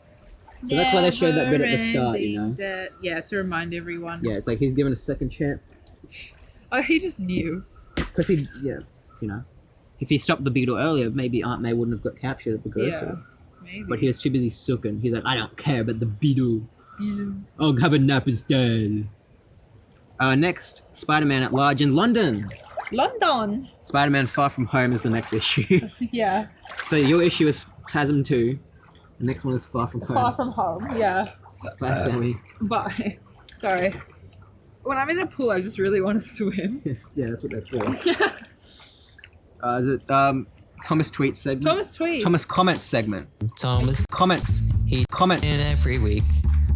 So that's why they showed that bit at the start, you know? Yeah, to remind everyone. Yeah, it's like he's given a second chance. Oh, he just knew. Because if he stopped the Beetle earlier, maybe Aunt May wouldn't have got captured at the grocery. Yeah, maybe. But he was too busy sooking. He's like, I don't care about the Beetle. I'll have a nap instead. Next, Spider-Man at Large in London. London! Spider-Man Far From Home is the next issue. Yeah. So your issue is TASM 2. The next one is Far From Home. Far From Home, yeah. Bye, Sammy. Bye. Sorry. When I'm in a pool, I just really want to swim. Yes, yeah, that's what they're for. Is it Thomas Tweets segment? Thomas Tweets. Thomas Comments segment. Thomas Comments. he comments in every week.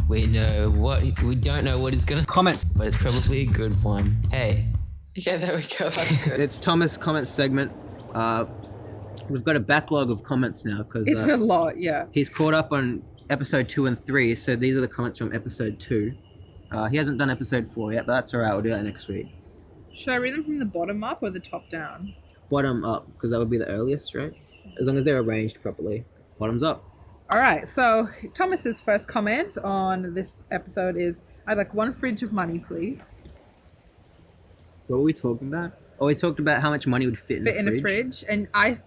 We don't know what he's gonna Comments. but it's probably a good one. Hey. Yeah, there we go. That's good. It's Thomas Comments segment. We've got a backlog of comments now because It's a lot, yeah. he's caught up on episode 2 and 3, so these are the comments from episode 2. He hasn't done episode 4 yet, but that's alright, we'll do that next week. Should I read them from the bottom up or the top down? Bottom up, because that would be the earliest, right? As long as they're arranged properly. Bottoms up. All right, so Thomas's first comment on this episode is, I'd like 1 fridge of money, please. What were we talking about? Oh, we talked about how much money would fit in a fridge. And I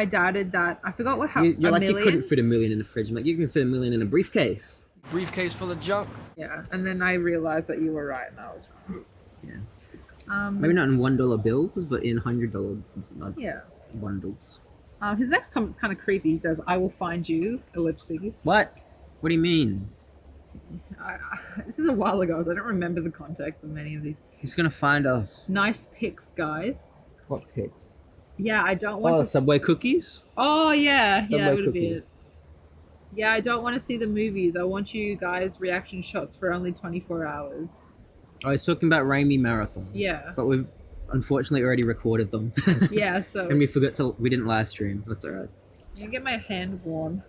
doubted that. I forgot what happened. You're like, you couldn't fit $1 million in a fridge. I'm like, you can fit $1 million in a briefcase. Briefcase full of junk. Yeah, and then I realized that you were right and I was wrong. Yeah. Maybe not in $1 bills, but in $100 Yeah. bundles. His next comment's kind of creepy. He says, I will find you, ellipses. What? What do you mean? This is a while ago, so I don't remember the context of many of these. He's gonna find us. Nice pics, guys. What pics? Yeah, I don't want to... Subway cookies? Oh, yeah. Subway Yeah, it would be cookies. it. Yeah, I don't want to see the movies. I want you guys' reaction shots for only 24 hours. Oh, he's talking about Raimi Marathon. Yeah. But we've unfortunately already recorded them. Yeah, so... And we didn't live stream. That's alright. I'm gonna get my hand warm.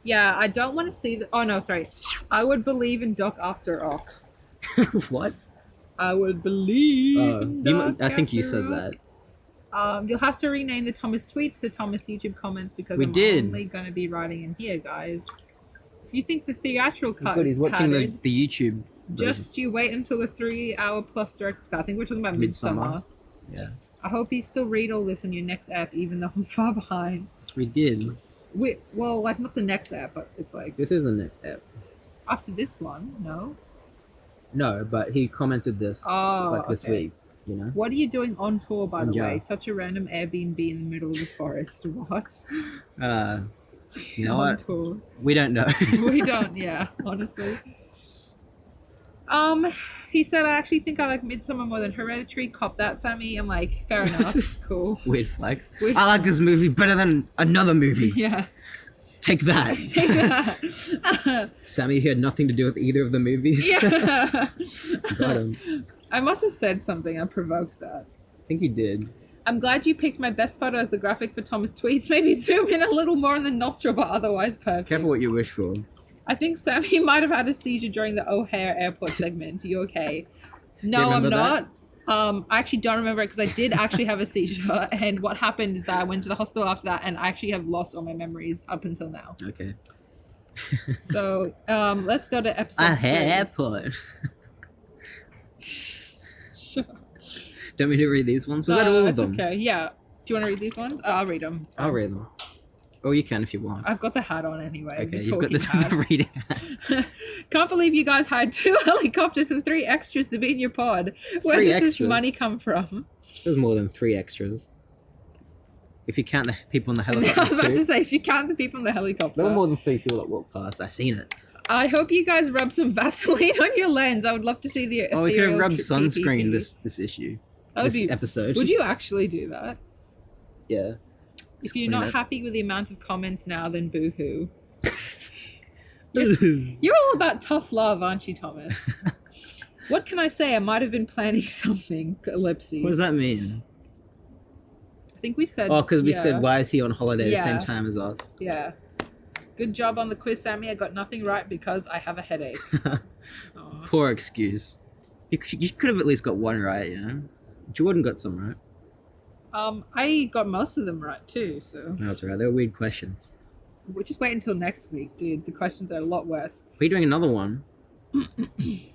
Yeah, I don't want to see the... Oh, no, sorry. I would believe in Doc After Ock. What? I would believe in Doc I think you After said Ock. that. You'll have to rename the Thomas tweets to Thomas YouTube comments because I'm only going to be writing in here, guys. If you think the theatrical cut Good, is he's watching padded, the YouTube. just you wait until the 3-hour plus director's cut. I think we're talking about Midsummer. Yeah. I hope you still read all this on your next app, even though I'm far behind. We did. Well, like not the next app, but it's like This is the next app. after this one. No. No, but he commented this this okay. week, you know? What are you doing on tour, by the Yeah. way? Such a random Airbnb in the middle of the forest. What? You know On what? tour. We don't know. We don't, yeah, honestly. He said, I actually think I like Midsummer more than Hereditary. Cop that, Sammy. I'm like, fair enough. Cool. Weird flex. Weird I like this movie better than another movie. Yeah. Take that. Take that. Sammy had nothing to do with either of the movies. Yeah. Got him. I must have said something. I provoked that. I think you did. I'm glad you picked my best photo as the graphic for Thomas tweets. Maybe zoom in a little more on the nostril, but otherwise perfect. Careful what you wish for. I think Sammy might have had a seizure during the O'Hare Airport segment. You okay? No, I'm remember not. I actually don't remember it because I did actually have a seizure. And what happened is that I went to the hospital after that and I actually have lost all my memories up until now. Okay. So let's go to episode 3. Airport. Sure. Don't we need to read these ones? Was that all of It's them? okay. Yeah. Do you want to read these ones? I'll read them. It's fine. I'll read them. Or you can if you want. I've got the hat on anyway. Okay, the you've got talking the hat. reading hat. Can't believe you guys hired 2 helicopters and 3 extras to be in your pod. Where 3 does this extras? money come from? There's more than 3 extras. If you count the people in the I was helicopters about to too. say, if you count the people in the helicopter. There were more than 3 people that walked past. I seen it. I hope you guys rub some Vaseline on your lens. I would love to see the. Oh, we could have ethereal rubbed PPP. sunscreen this issue. That would This be- episode. Would you actually do that? Yeah. If Just you're clean not it. happy with the amount of comments now, then boo-hoo. Yes, you're all about tough love, aren't you, Thomas? What can I say? I might have been planning something. Ellipses. What does that mean? I think we said. Oh, because we yeah. said, why is he on holiday at the same Yeah. time as us? Yeah. Good job on the quiz, Sammy. I got nothing right because I have a headache. Aw. Poor excuse. You could have at least got one right, you know? Jordan got some right. I got most of them right too, so No, that's all right. They were weird questions. we'll just wait until next week, dude. The questions are a lot worse. Are you doing another one?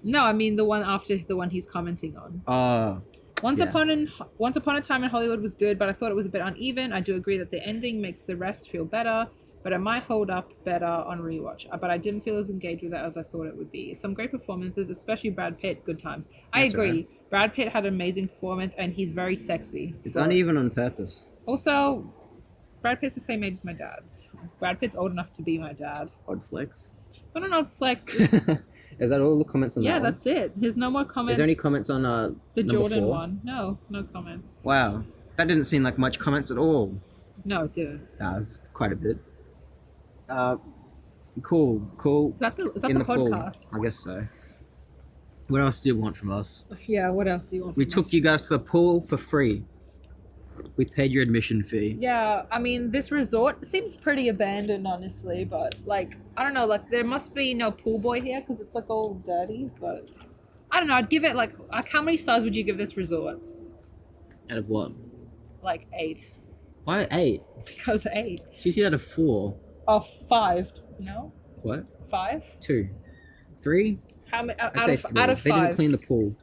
No, I mean the one after the one he's commenting on. Oh. Once Yeah. upon a time in Hollywood was good, but I thought it was a bit uneven. I do agree that the ending makes the rest feel better, but it might hold up better on rewatch. But I didn't feel as engaged with it as I thought it would be. Some great performances, especially Brad Pitt. Good times. I That's agree. alright. Brad Pitt had an amazing performance, and he's very sexy. It's uneven on purpose. Also, Brad Pitt's the same age as my dad's. Brad Pitt's old enough to be my dad. Odd flex. I don't know, flex. Just, Is that all the comments on yeah, that one? that's it. There's no more Is comments. there any comments on the number Jordan 4? one. No comments. Wow. That didn't seem like much comments at all. No, it didn't. That was quite a bit. Cool. Is that the In the pool. podcast? I guess so. What else do you want from us? Yeah, what else do you want We from took us? you guys to the pool for free. We paid your admission fee. Yeah, I mean, this resort seems pretty abandoned, honestly, but, like, I don't know, like, there must be no pool boy here, because it's, like, all dirty, but, I don't know, I'd give it, like, how many stars would you give this resort? Out of what? Like, 8. Why 8? Because 8. She's out of 4. Oh, 5. No? What? 5? 2. 3? How many? I'd Out say of 3. out of They didn't 5. clean the pool.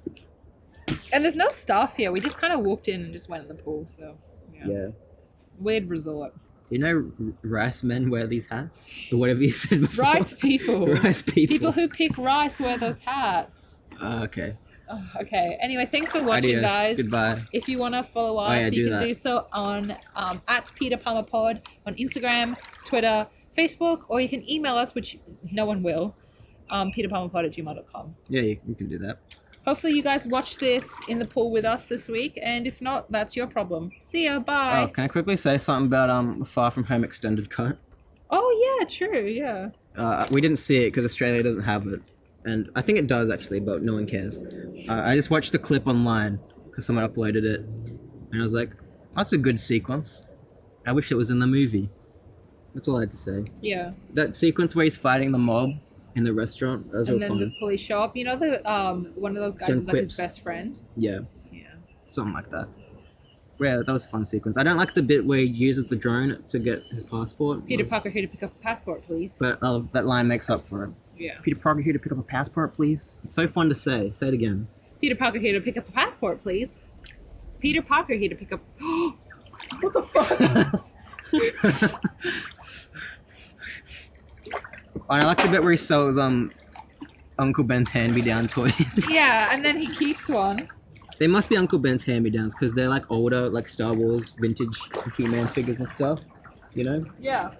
And there's no staff here. We just kind of walked in and just went in the pool. So Yeah. weird resort. You know rice men wear these hats? Or whatever you said before. Rice people. Rice people. People who pick rice wear those hats. Okay. Oh, okay. Anyway, thanks for watching, Adios. guys. Goodbye. If you want to follow us, yeah, you do can that. do so on at peterpalmerpod on Instagram, Twitter, Facebook, or you can email us, which no one will. peterpalmerpod@gmail.com. Yeah, you can do that. Hopefully you guys watch this in the pool with us this week, and if not, that's your problem. See ya, bye. Oh, can I quickly say something about the Far From Home extended cut? Oh yeah, true, yeah. We didn't see it because Australia doesn't have it. And I think it does actually, but no one cares. I just watched the clip online because someone uploaded it. And I was like, that's a good sequence. I wish it was in the movie. That's all I had to say. Yeah. That sequence where he's fighting the mob in the restaurant, that was And real then fun. the police show up. You know the one of those guys Doing is like his quips. best friend? Yeah, Yeah. something like that. Yeah, that was a fun sequence. I don't like the bit where he uses the drone to get his passport. Peter Parker here to pick up a passport, please. But that line makes up for it. Yeah. Peter Parker here to pick up a passport, please. It's so fun to say. Say it again. Peter Parker here to pick up a passport, please. Peter Parker here to pick up. What the fuck? I like the bit where he sells Uncle Ben's hand-me-down toys. Yeah, and then he keeps one. They must be Uncle Ben's hand-me-downs because they're like older, like Star Wars vintage He-Man figures and stuff. You know? Yeah.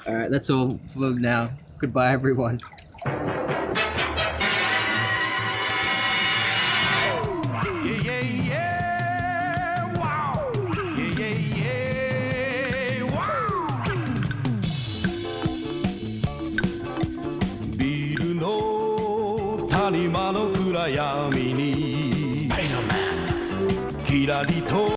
All right, that's all for now. Goodbye, everyone. Wow. Wow. ビルの谷間の暗闇にキラリと